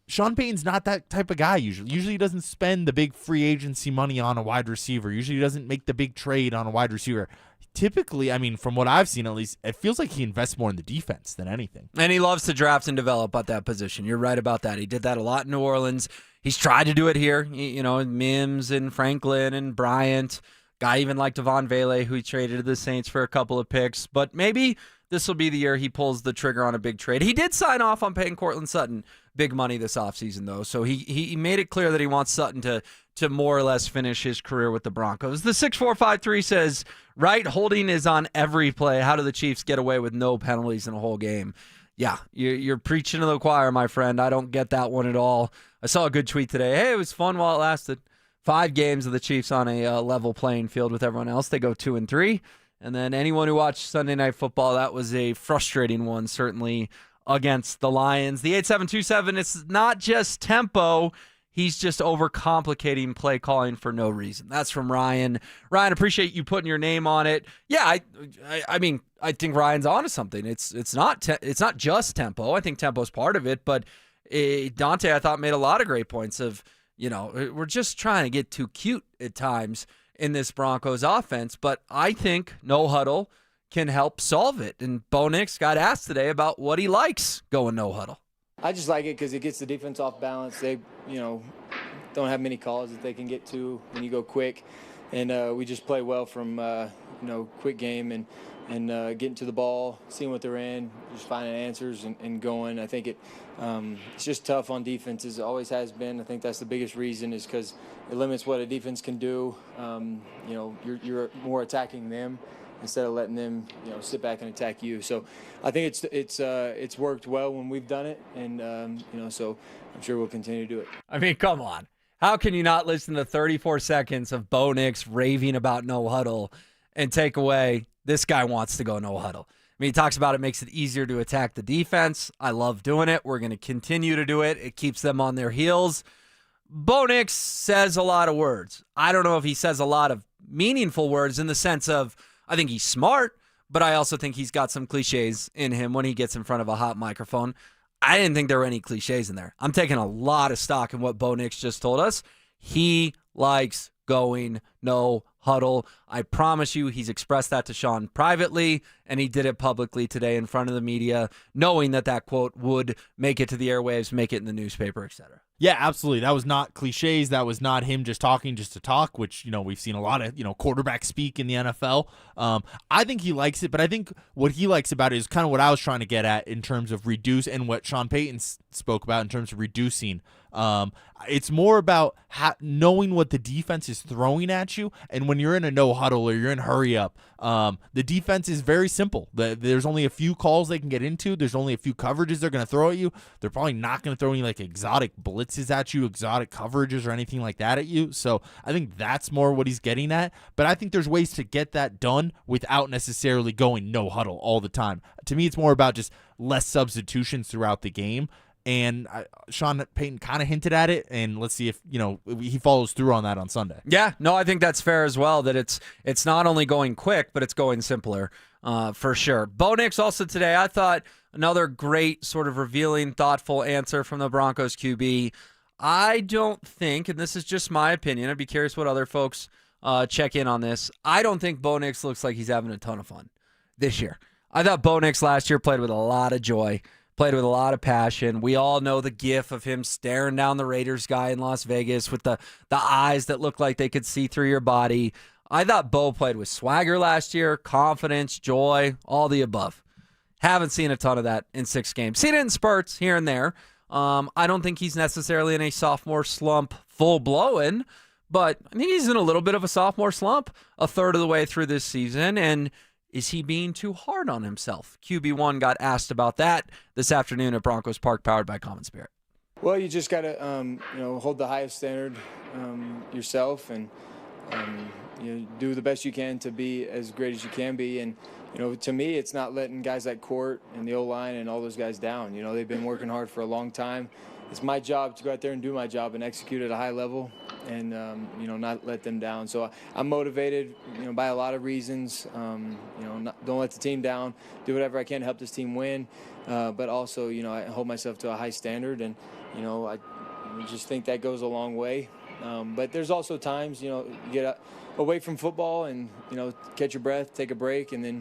Sean Payton's not that type of guy usually. Usually he doesn't spend the big free agency money on a wide receiver. Usually he doesn't make the big trade on a wide receiver. Typically, I mean, from what I've seen at least, it feels like he invests more in the defense than anything. And he loves to draft and develop at that position. You're right about that. He did that a lot in New Orleans. He's tried to do it here. You know, Mims and Franklin and Bryant. Guy even like Devon Vele, who he traded to the Saints for a couple of picks. But maybe this will be the year he pulls the trigger on a big trade. He did sign off on paying Courtland Sutton big money this offseason, though. So he made it clear that he wants Sutton to more or less finish his career with the Broncos. The 6453 says, right, holding is on every play. How do the Chiefs get away with no penalties in a whole game? Yeah, you're preaching to the choir, my friend. I don't get that one at all. I saw a good tweet today. Hey, it was fun while it lasted. 5 games of the Chiefs on a level playing field with everyone else. They go 2-3. And then anyone who watched Sunday Night Football, that was a frustrating one, certainly, against the Lions. The 8727, it's not just tempo. He's just overcomplicating play calling for no reason. That's from Ryan. Ryan, appreciate you putting your name on it. Yeah, I mean, I think Ryan's onto something. It's not just tempo. I think tempo's part of it, but Dante, I thought, made a lot of great points of, you know, we're just trying to get too cute at times in this Broncos offense, but I think no huddle can help solve it. And Bo Nix got asked today about what he likes going no huddle. I just like it because it gets the defense off balance. They, don't have many calls that they can get to when you go quick, and we just play well from quick game and getting to the ball, seeing what they're in, just finding answers and going. I think it's just tough on defenses. It always has been. I think that's the biggest reason is because it limits what a defense can do. You're more attacking them instead of letting them, sit back and attack you. So I think it's worked well when we've done it, and so I'm sure we'll continue to do it. I mean, come on. How can you not listen to 34 seconds of Bo Nix raving about no huddle and take away this guy wants to go no huddle? I mean, he talks about it makes it easier to attack the defense. I love doing it. We're going to continue to do it. It keeps them on their heels. Bo Nix says a lot of words. I don't know if he says a lot of meaningful words in the sense of, I think he's smart, but I also think he's got some cliches in him when he gets in front of a hot microphone. I didn't think there were any cliches in there. I'm taking a lot of stock in what Bo Nix just told us. He likes going no huddle. I promise you he's expressed that to Sean privately, and he did it publicly today in front of the media, knowing that quote would make it to the airwaves, make it in the newspaper, etc. Yeah, absolutely. That was not cliches. That was not him just talking just to talk, which, we've seen a lot of, quarterback speak in the NFL. I think he likes it, but I think what he likes about it is kind of what I was trying to get at in terms of reduce and what Sean Payton spoke about in terms of reducing. It's more about knowing what the defense is throwing at you, and when you're in a no huddle or you're in hurry up, the defense is very simple. There's only a few calls they can get into. There's only a few coverages they're going to throw at you. They're probably not going to throw any exotic blitzes at you, exotic coverages or anything like that at you. So I think that's more what he's getting at. But I think there's ways to get that done without necessarily going no huddle all the time. To me, it's more about just less substitutions throughout the game. And Sean Payton kind of hinted at it, and let's see if he follows through on that on Sunday. Yeah, no, I think that's fair as well. That it's not only going quick, but it's going simpler, for sure. Bo Nix also today, I thought another great sort of revealing, thoughtful answer from the Broncos QB. I don't think, and this is just my opinion, I'd be curious what other folks check in on this. I don't think Bo Nix looks like he's having a ton of fun this year. I thought Bo Nix last year played with a lot of joy. Played with a lot of passion. We all know the gif of him staring down the Raiders guy in Las Vegas with the eyes that look like they could see through your body. I thought Bo played with swagger last year, confidence, joy, all the above. Haven't seen a ton of that in 6 games. Seen it in spurts here and there. I don't think he's necessarily in a sophomore slump full-blown, but I think he's in a little bit of a sophomore slump a third of the way through this season, and is he being too hard on himself? QB1 got asked about that this afternoon at Broncos Park, powered by Common Spirit. Well, you just got to hold the highest standard yourself, and do the best you can to be as great as you can be. And to me, it's not letting guys like Court and the O-line and all those guys down. They've been working hard for a long time. It's my job to go out there and do my job and execute at a high level, and not let them down. So I'm motivated, by a lot of reasons. Don't let the team down. Do whatever I can to help this team win, but also, I hold myself to a high standard, and I just think that goes a long way. But there's also times, you get away from football and catch your breath, take a break, and then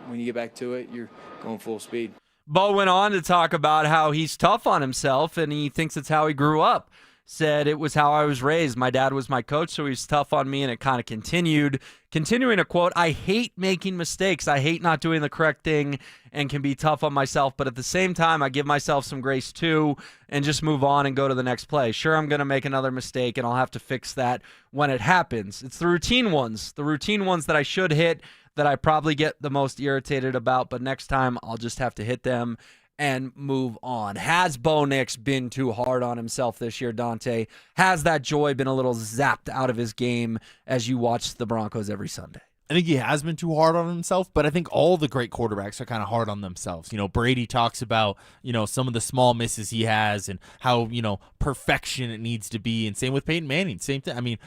when you get back to it, you're going full speed. Bo went on to talk about how he's tough on himself and he thinks it's how he grew up. Said it was how I was raised. My dad was my coach, so he was tough on me, and it kind of continued. Continuing a quote, I hate making mistakes. I hate not doing the correct thing and can be tough on myself, but at the same time, I give myself some grace too and just move on and go to the next play. Sure, I'm going to make another mistake, and I'll have to fix that when it happens. It's the routine ones that I should hit that I probably get the most irritated about, but next time I'll just have to hit them and move on. Has Bo Nix been too hard on himself this year, Dante? Has that joy been a little zapped out of his game as you watch the Broncos every Sunday? I think he has been too hard on himself, but I think all the great quarterbacks are kind of hard on themselves. Brady talks about, some of the small misses he has and how, perfection it needs to be. And same with Peyton Manning. Same thing. I mean,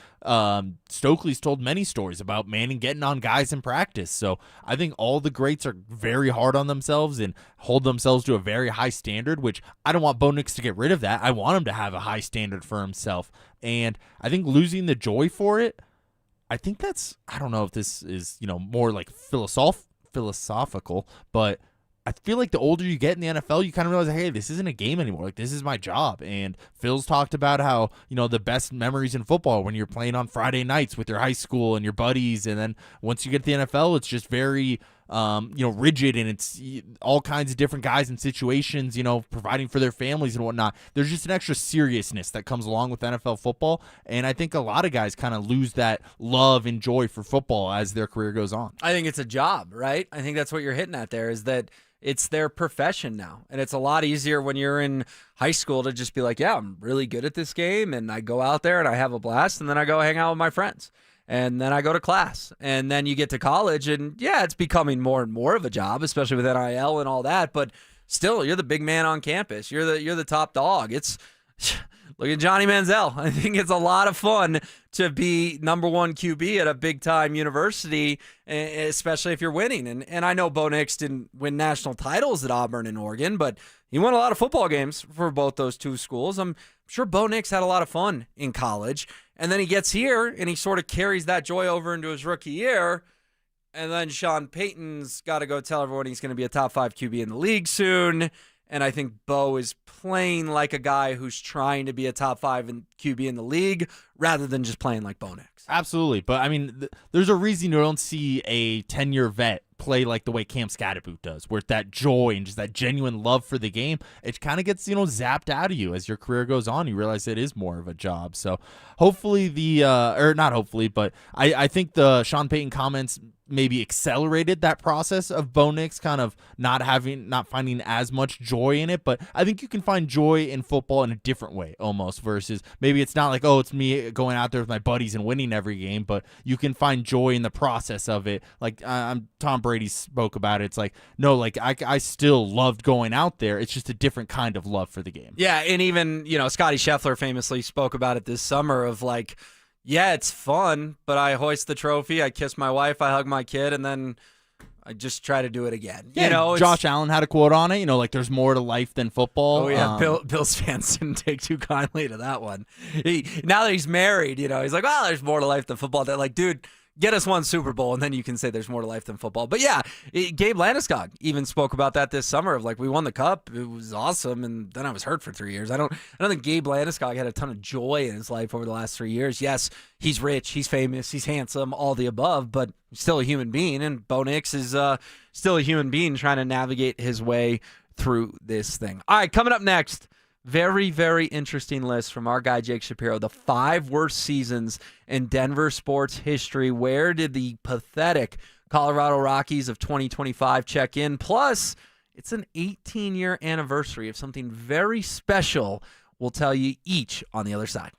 Stokely's told many stories about Manning getting on guys in practice. So I think all the greats are very hard on themselves and hold themselves to a very high standard, which I don't want Bo Nix to get rid of that. I want him to have a high standard for himself. And I think losing the joy for it, I think I don't know if this is, more like philosophical, but I feel like the older you get in the NFL, you kind of realize, hey, this isn't a game anymore. Like, this is my job. And Phil's talked about how, the best memories in football when you're playing on Friday nights with your high school and your buddies. And then once you get to the NFL, it's just very, rigid, and it's all kinds of different guys and situations, providing for their families and whatnot. There's just an extra seriousness that comes along with NFL football. And I think a lot of guys kind of lose that love and joy for football as their career goes on. I think it's a job, right? I think that's what you're hitting at there, is that it's their profession now. And it's a lot easier when you're in high school to just be like, yeah, I'm really good at this game, and I go out there and I have a blast, and then I go hang out with my friends. And then I go to class. And then you get to college, and yeah, it's becoming more and more of a job, especially with NIL and all that. But still, you're the big man on campus. You're the top dog. Look at Johnny Manziel. I think it's a lot of fun to be number one QB at a big-time university, especially if you're winning. And I know Bo Nix didn't win national titles at Auburn and Oregon, but he won a lot of football games for both those two schools. I'm sure Bo Nix had a lot of fun in college. And then he gets here, and he sort of carries that joy over into his rookie year. And then Sean Payton's got to go tell everyone he's going to be a top 5 QB in the league soon. And I think Bo is playing like a guy who's trying to be a top 5 QB in the league rather than just playing like Bo Nix. Absolutely. But, I mean, there's a reason you don't see a 10-year vet play like the way Cam Scatterboot does, where that joy and just that genuine love for the game, it kind of gets, zapped out of you as your career goes on. You realize it is more of a job. So hopefully not hopefully, but I think the Sean Payton comments maybe accelerated that process of Bo Nix kind of not finding as much joy in it. But I think you can find joy in football in a different way almost, versus maybe it's not like, oh, it's me going out there with my buddies and winning every game, but you can find joy in the process of it. Like Tom Brady spoke about it. It's like, no, like I still loved going out there. It's just a different kind of love for the game. Yeah, and even, Scotty Scheffler famously spoke about it this summer of like, yeah, it's fun, but I hoist the trophy, I kiss my wife, I hug my kid, and then I just try to do it again. Yeah, Josh Allen had a quote on it, like there's more to life than football. Oh, yeah, Bills fans didn't take too kindly to that one. Now that he's married, he's like, well, there's more to life than football. They're like, dude, get us one Super Bowl, and then you can say there's more to life than football. But yeah, Gabe Landeskog even spoke about that this summer of like, we won the cup, it was awesome, and then I was hurt for 3 years. I don't think Gabe Landeskog had a ton of joy in his life over the last 3 years. Yes, he's rich, he's famous, he's handsome, all the above, but he's still a human being, and Bo Nix is still a human being trying to navigate his way through this thing. All right, coming up next, very, very interesting list from our guy Jake Shapiro. The 5 worst seasons in Denver sports history. Where did the pathetic Colorado Rockies of 2025 check in? Plus, it's an 18-year anniversary of something very special. We'll tell you each on the other side.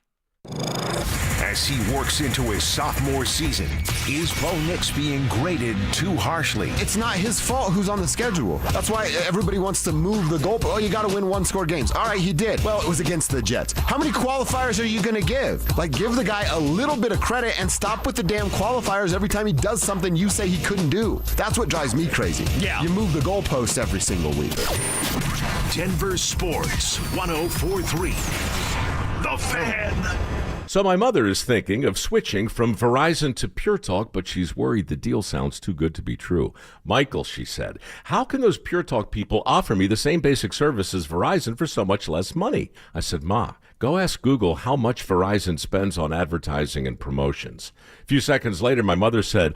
As he works into his sophomore season, is Bo Nix being graded too harshly? It's not his fault who's on the schedule. That's why everybody wants to move the goalpost. Oh, you got to win 1-score games. All right, he did. Well, it was against the Jets. How many qualifiers are you going to give? Like, give the guy a little bit of credit and stop with the damn qualifiers every time he does something you say he couldn't do. That's what drives me crazy. Yeah. You move the goalpost every single week. Denver Sports 104.3. The Fan. So my mother is thinking of switching from Verizon to Pure Talk, but she's worried the deal sounds too good to be true. Michael, she said, how can those Pure Talk people offer me the same basic service as Verizon for so much less money? I said, Ma, go ask Google how much Verizon spends on advertising and promotions. A few seconds later, my mother said,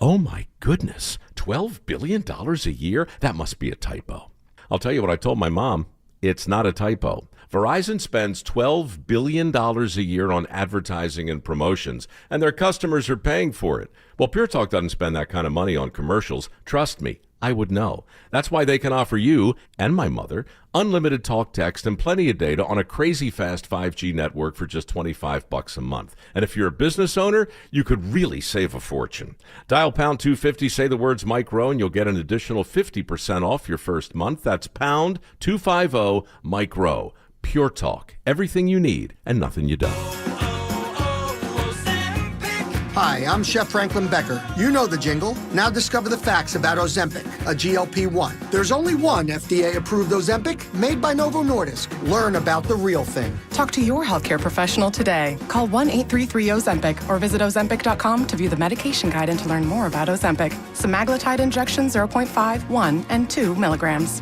oh my goodness, $12 billion a year? That must be a typo. I'll tell you what I told my mom. It's not a typo. Verizon spends $12 billion a year on advertising and promotions, and their customers are paying for it. Well, Pure Talk doesn't spend that kind of money on commercials. Trust me, I would know. That's why they can offer you and my mother unlimited talk, text, and plenty of data on a crazy fast 5G network for just $25 a month. And if you're a business owner, you could really save a fortune. Dial pound 250, say the words Mike Rowe, and you'll get an additional 50% off your first month. That's pound 250 Mike Rowe. Pure Talk. Everything you need and nothing you don't. Hi, I'm Chef Franklin Becker. You know the jingle. Now discover the facts about Ozempic, a GLP-1. There's only one FDA-approved Ozempic made by Novo Nordisk. Learn about the real thing. Talk to your healthcare professional today. Call 1-833-OZEMPIC or visit Ozempic.com to view the medication guide and to learn more about Ozempic. Semaglutide injection 0.5, 1, and 2 milligrams.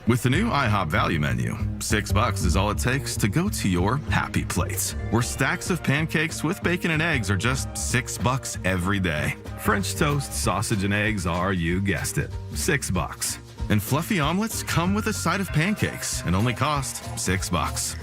With the new IHOP value menu, $6 is all it takes to go to your happy plates, where stacks of pancakes with bacon and eggs are just $6 every day. French toast, sausage, and eggs are, you guessed it, $6. And fluffy omelets come with a side of pancakes and only cost $6.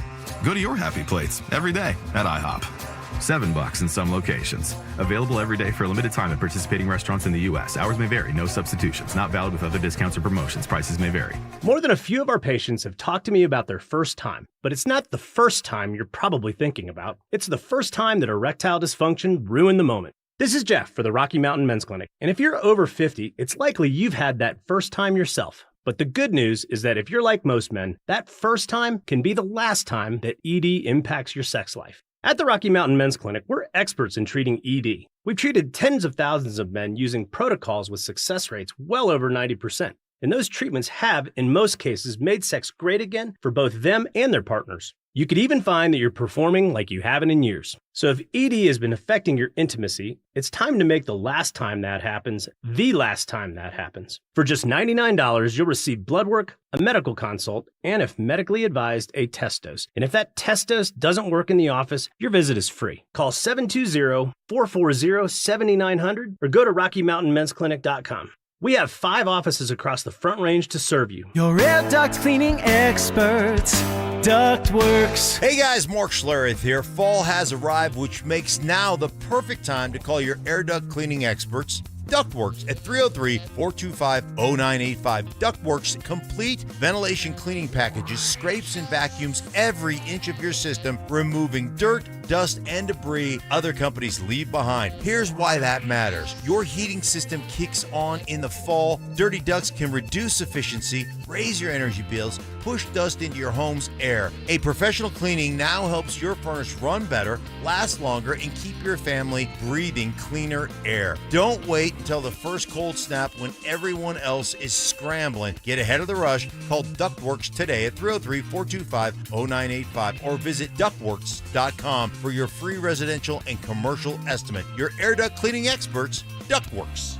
Go to your happy plates every day at IHOP. $7 in some locations. Available every day for a limited time at participating restaurants in the U.S. Hours may vary. No substitutions. Not valid with other discounts or promotions. Prices may vary. More than a few of our patients have talked to me about their first time, but it's not the first time you're probably thinking about. It's the first time that erectile dysfunction ruined the moment. This is Jeff for the Rocky Mountain Men's Clinic, and if you're over 50, it's likely you've had that first time yourself. But the good news is that if you're like most men, that first time can be the last time that ED impacts your sex life. At the Rocky Mountain Men's Clinic, we're experts in treating ED. We've treated tens of thousands of men using protocols with success rates well over 90%. And those treatments have, in most cases, made sex great again for both them and their partners. You could even find that you're performing like you haven't in years. So if ED has been affecting your intimacy, it's time to make the last time that happens the last time that happens. For just $99, you'll receive blood work, a medical consult, and if medically advised, a test dose. And if that test dose doesn't work in the office, your visit is free. Call 720-440-7900 or go to RockyMountainMen'sClinic.com. We have 5 offices across the Front Range to serve you. Your air duct cleaning experts, Ductworks. Hey guys, Mark Schlereth here. Fall has arrived, which makes now the perfect time to call your air duct cleaning experts, Ductworks, at 303-425-0985. Ductworks' complete ventilation cleaning packages scrapes and vacuums every inch of your system, removing dirt, dust, and debris other companies leave behind. Here's why that matters. Your heating system kicks on in the fall. Dirty ducts can reduce efficiency, raise your energy bills, push dust into your home's air. A professional cleaning now helps your furnace run better, last longer, and keep your family breathing cleaner air. Don't wait until the first cold snap when everyone else is scrambling. Get ahead of the rush. Call Ductworks today at 303-425-0985 or visit ductworks.com for your free residential and commercial estimate. Your air duct cleaning experts, Ductworks.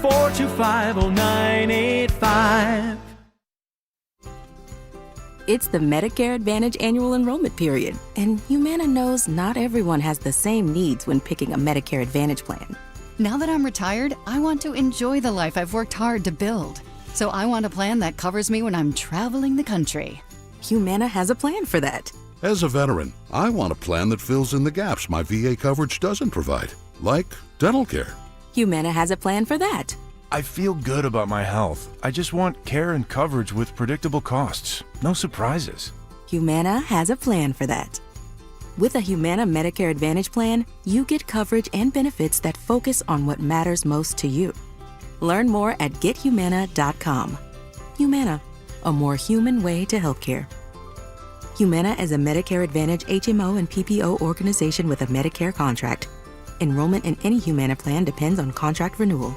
303-425-0985. It's the Medicare Advantage annual enrollment period, and Humana knows not everyone has the same needs when picking a Medicare Advantage plan. Now that I'm retired, I want to enjoy the life I've worked hard to build. So I want a plan that covers me when I'm traveling the country. Humana has a plan for that. As a veteran, I want a plan that fills in the gaps my VA coverage doesn't provide, like dental care. Humana has a plan for that. I feel good about my health. I just want care and coverage with predictable costs. No surprises. Humana has a plan for that. With a Humana Medicare Advantage plan, you get coverage and benefits that focus on what matters most to you. Learn more at gethumana.com. Humana, a more human way to healthcare. Humana is a Medicare Advantage HMO and PPO organization with a Medicare contract. Enrollment in any Humana plan depends on contract renewal.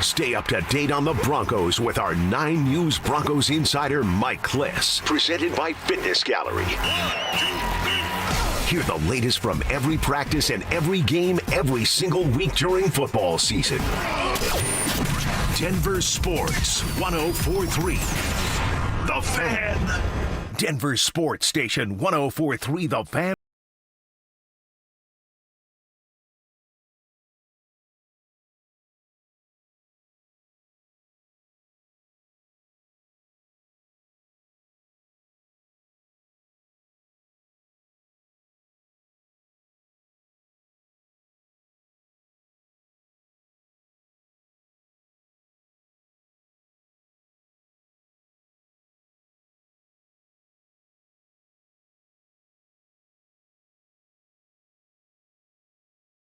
Stay up to date on the Broncos with our 9 News Broncos insider Mike Kliss. Presented by Fitness Gallery. Hear the latest from every practice and every game every single week during football season. Denver Sports 104.3. The Fan. Denver Sports Station 104.3 The Fan.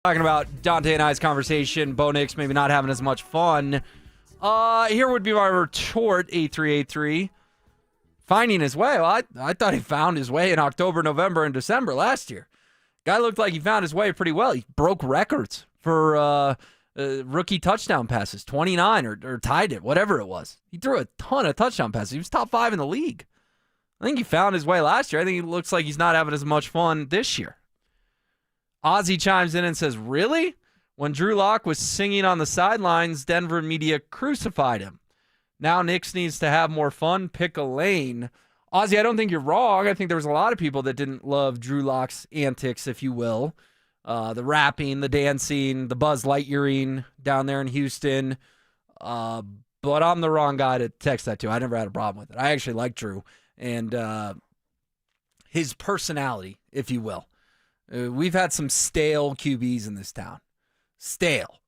Talking about Dante and I's conversation, Bo Nix maybe not having as much fun. Here would be my retort, 8383. Finding his way. Well, I thought he found his way in October, November, and December last year. Guy looked like he found his way pretty well. He broke records for rookie touchdown passes, 29 or tied it, whatever it was. He threw a ton of touchdown passes. He was top 5 in the league. I think he found his way last year. I think it looks like he's not having as much fun this year. Ozzy chimes in and says, really? When Drew Lock was singing on the sidelines, Denver media crucified him. Now Nix needs to have more fun, pick a lane. Ozzy, I don't think you're wrong. I think there was a lot of people that didn't love Drew Lock's antics, if you will. The rapping, the dancing, the Buzz Lightyearing down there in Houston. But I'm the wrong guy to text that to. I never had a problem with it. I actually like Drew and his personality, if you will. We've had some stale QBs in this town. Stale.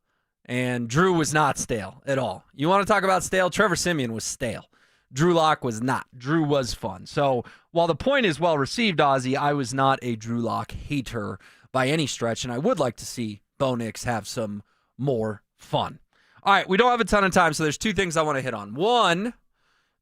And Drew was not stale at all. You want to talk about stale? Trevor Siemian was stale. Drew Lock was not. Drew was fun. So while the point is well received, Ozzy, I was not a Drew Lock hater by any stretch, and I would like to see Bo Nix have some more fun. All right, we don't have a ton of time, so there's 2 things I want to hit on. One,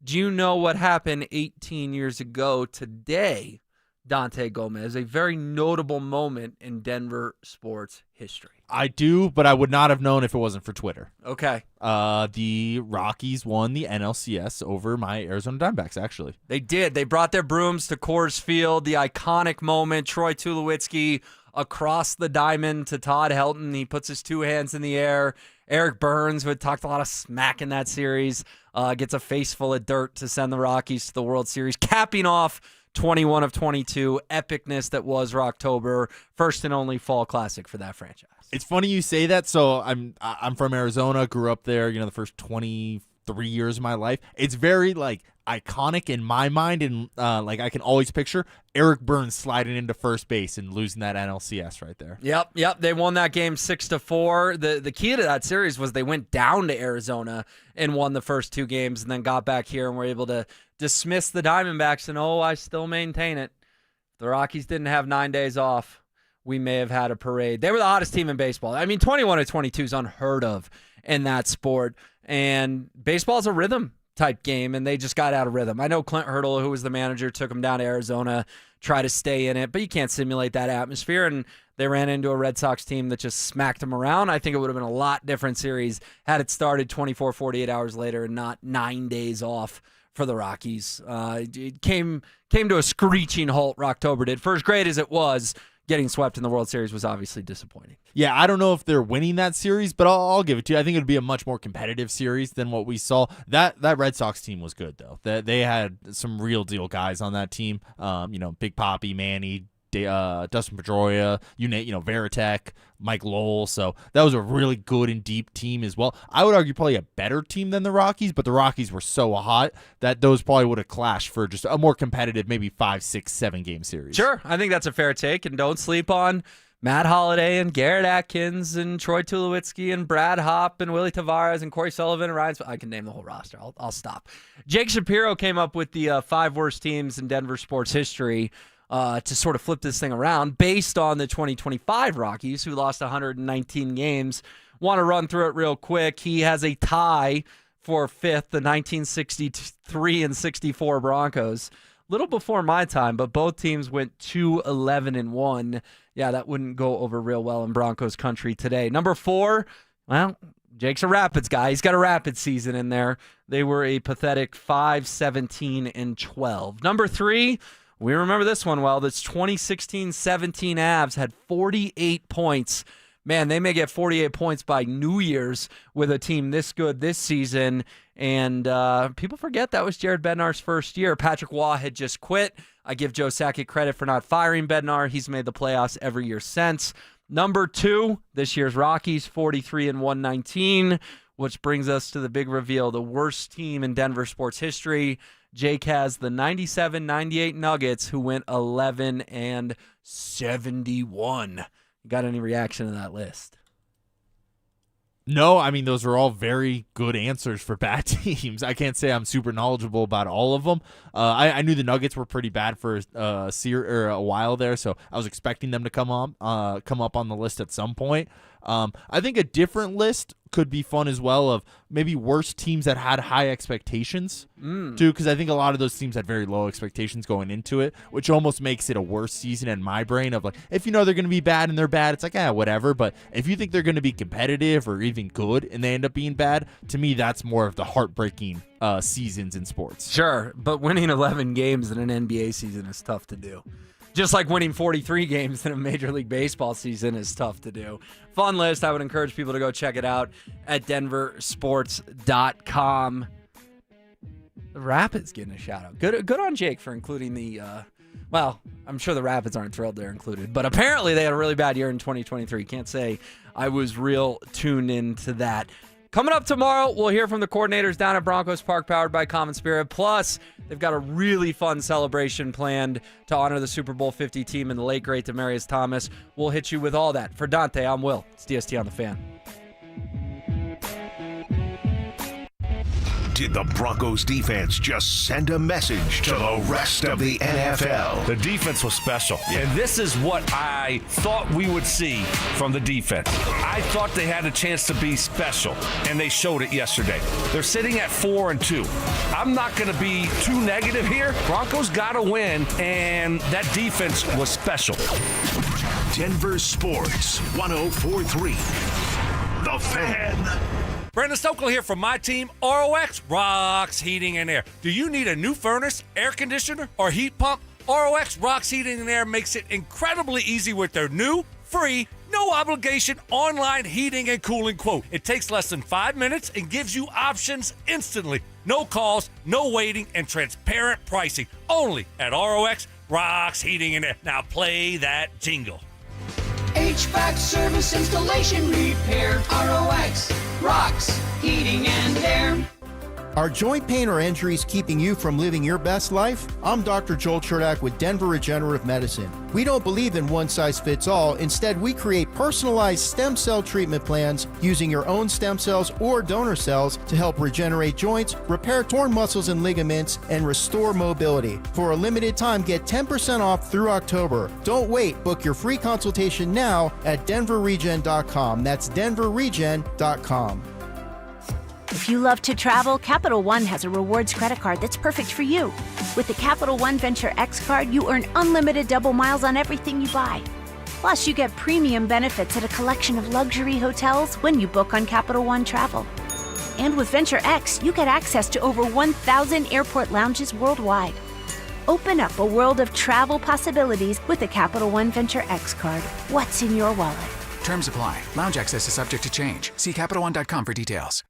do you know what happened 18 years ago today Dante Gomez, a very notable moment in Denver sports history. I do, but I would not have known if it wasn't for Twitter. Okay. The Rockies won the NLCS over my Arizona Diamondbacks, actually. They did. They brought their brooms to Coors Field. The iconic moment, Troy Tulowitzki across the diamond to Todd Helton. He puts his two hands in the air. Eric Burns, who had talked a lot of smack in that series, gets a face full of dirt to send the Rockies to the World Series, capping off 21 of 22, epicness that was Rocktober, first and only fall classic for that franchise. It's funny you say that. So I'm from Arizona, grew up there, the first 23 years of my life. It's very iconic in my mind, and I can always picture Eric Burns sliding into first base and losing that NLCS right there. Yep. They won that game 6-4. The key to that series was they went down to Arizona and won the first two games, and then got back here and were able to dismiss the Diamondbacks. And I still maintain it. If the Rockies didn't have 9 days off, we may have had a parade. They were the hottest team in baseball. 21 of 22 is unheard of in that sport. And baseball's a rhythm type game, and they just got out of rhythm. I know Clint Hurdle, who was the manager, took them down to Arizona, try to stay in it, but you can't simulate that atmosphere, and they ran into a Red Sox team that just smacked them around. I think it would have been a lot different series had it started 24, 48 hours later and not 9 days off for the Rockies. It came to a screeching halt, Rocktober did. For as great as it was, getting swept in the World Series was obviously disappointing. Yeah, I don't know if they're winning that series, but I'll give it to you. I think it would be a much more competitive series than what we saw. That Red Sox team was good, though. They had some real deal guys on that team. Big Papi, Manny, Dustin Pedroia, Varitek, Mike Lowell. So that was a really good and deep team as well. I would argue probably a better team than the Rockies, but the Rockies were so hot that those probably would have clashed for just a more competitive, maybe 5, 6, 7 game series. Sure, I think that's a fair take, and don't sleep on Matt Holliday and Garrett Atkins and Troy Tulowitzki and Brad Hopp and Willie Tavares and Corey Sullivan and Ryan. I can name the whole roster. I'll stop. Jake Shapiro came up with the 5 worst teams in Denver sports history to sort of flip this thing around based on the 2025 Rockies, who lost 119 games. Want to run through it real quick. He has a tie for 5th, the 1963 and 64 Broncos. Little before my time, but both teams went 2-11-1. Yeah, that wouldn't go over real well in Broncos country today. Number 4, well, Jake's a Rapids guy. He's got a Rapids season in there. They were a pathetic 5-17-12. Number 3, we remember this one well. This 2016-17 Avs had 48 points. Man, they may get 48 points by New Year's with a team this good this season. And people forget that was Jared Bednar's first year. Patrick Waugh had just quit. I give Joe Sakic credit for not firing Bednar. He's made the playoffs every year since. Number 2, this year's Rockies, 43-119, which brings us to the big reveal, the worst team in Denver sports history. Jake has the 97-98 Nuggets, who went 11-71. Got any reaction to that list? No, those are all very good answers for bad teams. I can't say I'm super knowledgeable about all of them. I knew the Nuggets were pretty bad for a while there, so I was expecting them to come up on the list at some point. I think a different list could be fun as well, of maybe worst teams that had high expectations too, because I think a lot of those teams had very low expectations going into it, which almost makes it a worse season in my brain of if they're going to be bad and they're bad, it's whatever. But if you think they're going to be competitive or even good and they end up being bad, to me that's more of the heartbreaking seasons in sports. Sure, but winning 11 games in an NBA season is tough to do. Just like winning 43 games in a Major League Baseball season is tough to do. Fun list. I would encourage people to go check it out at DenverSports.com. The Rapids getting a shout out. Good on Jake for including the, I'm sure the Rapids aren't thrilled they're included, but apparently they had a really bad year in 2023. Can't say I was real tuned into that. Coming up tomorrow, we'll hear from the coordinators down at Broncos Park, powered by Common Spirit. Plus, they've got a really fun celebration planned to honor the Super Bowl 50 team and the late, great Demaryius Thomas. We'll hit you with all that. For Dante, I'm Will. It's DST on the Fan. Did the Broncos defense just send a message to the rest of the NFL? The defense was special. And this is what I thought we would see from the defense. I thought they had a chance to be special, and they showed it yesterday. They're sitting at 4-2. I'm not going to be too negative here. Broncos got to win, and that defense was special. Denver Sports 104.3. The Fan. Brandon Stokel here from my team, ROX Rocks Heating and Air. Do you need a new furnace, air conditioner, or heat pump? ROX Rocks Heating and Air makes it incredibly easy with their new, free, no obligation online heating and cooling quote. It takes less than 5 minutes and gives you options instantly. No calls, no waiting, and transparent pricing. Only at ROX Rocks Heating and Air. Now play that jingle. HVAC service, installation, repair. ROX Rocks Heating and Air. Are joint pain or injuries keeping you from living your best life? I'm Dr. Joel Cherdak with Denver Regenerative Medicine. We don't believe in one size fits all. Instead, we create personalized stem cell treatment plans using your own stem cells or donor cells to help regenerate joints, repair torn muscles and ligaments, and restore mobility. For a limited time, get 10% off through October. Don't wait. Book your free consultation now at denverregen.com. That's denverregen.com. If you love to travel, Capital One has a rewards credit card that's perfect for you. With the Capital One Venture X card, you earn unlimited double miles on everything you buy. Plus, you get premium benefits at a collection of luxury hotels when you book on Capital One Travel. And with Venture X, you get access to over 1,000 airport lounges worldwide. Open up a world of travel possibilities with the Capital One Venture X card. What's in your wallet? Terms apply. Lounge access is subject to change. See CapitalOne.com for details.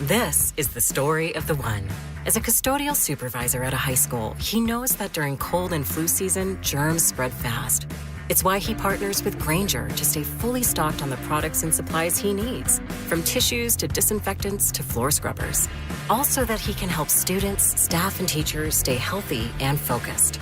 This is the story of the one. As a custodial supervisor at a high school, he knows that during cold and flu season, germs spread fast. It's why he partners with Grainger to stay fully stocked on the products and supplies he needs, from tissues to disinfectants to floor scrubbers. All so that he can help students, staff, and teachers stay healthy and focused.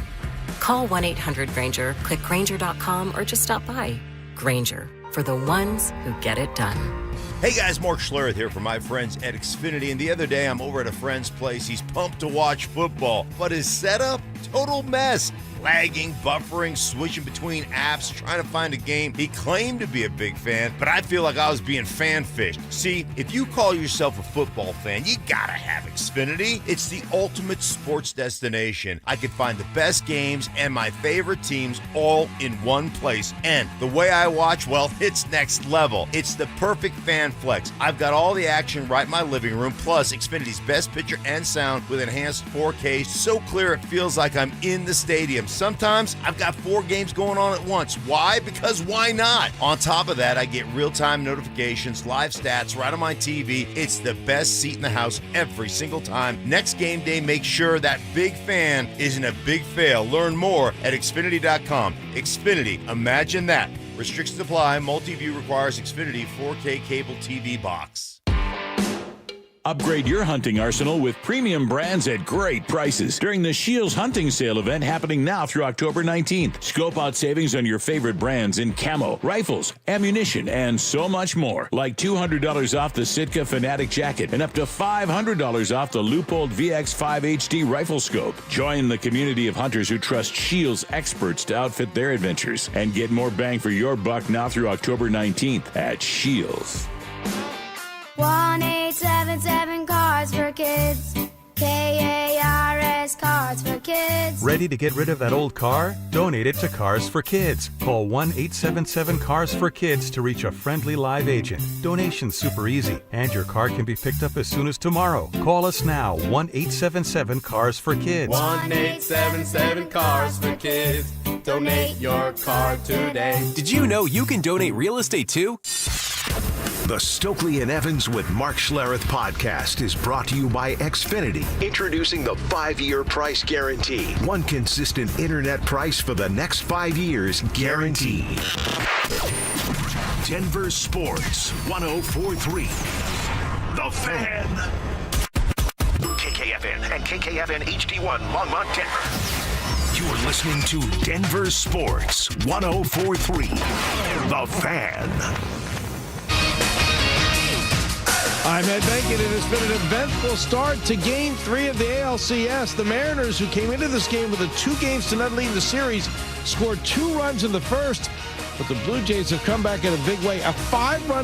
Call 1-800-GRAINGER, click Grainger.com, or just stop by. Grainger, for the ones who get it done. Hey guys, Mark Schlereth here from my friends at Xfinity, and the other day I'm over at a friend's place. He's pumped to watch football, but his setup, total mess. Lagging, buffering, switching between apps, trying to find a game. He claimed to be a big fan, but I feel like I was being fan-fished. See, if you call yourself a football fan, you gotta have Xfinity. It's the ultimate sports destination. I can find the best games and my favorite teams all in one place. And the way I watch, well, it's next level. It's the perfect fan flex. I've got all the action right in my living room, plus Xfinity's best picture and sound with enhanced 4K, so clear it feels like I'm in the stadium. Sometimes I've got 4 games going on at once. Why? Because why not? On top of that, I get real-time notifications, live stats right on my TV. It's the best seat in the house every single time. Next game day, make sure that big fan isn't a big fail. Learn more at Xfinity.com. Xfinity, imagine that. Restrictions apply. Multi-view requires Xfinity 4K cable TV box. Upgrade your hunting arsenal with premium brands at great prices during the Shields Hunting Sale event happening now through October 19th. Scope out savings on your favorite brands in camo, rifles, ammunition, and so much more. Like $200 off the Sitka Fanatic jacket and up to $500 off the Leupold VX5 HD rifle scope. Join the community of hunters who trust Shields experts to outfit their adventures and get more bang for your buck now through October 19th at Shields. 1-877 Cards for Kids. KARS Cards for Kids. Ready to get rid of that old car? Donate it to Cars for Kids. Call 1-877 Cars for Kids to reach a friendly live agent. Donation's super easy, and your car can be picked up as soon as tomorrow. Call us now, 1-877 Cars for Kids. 1-877 Cars for Kids. Donate your car today. Did you know you can donate real estate too? The Stokely and Evans with Mark Schlereth podcast is brought to you by Xfinity. Introducing the 5-year price guarantee. One consistent internet price for the next 5 years guaranteed. Denver Sports 104.3. The Fan. KKFN and KKFN HD1 Longmont, Denver. You're listening to Denver Sports 104.3. The Fan. I'm Ed Benkin. It has been an eventful start to Game 3 of the ALCS. The Mariners, who came into this game with a 2-0 lead in the series, scored 2 runs in the first, but the Blue Jays have come back in a big way. A 5-run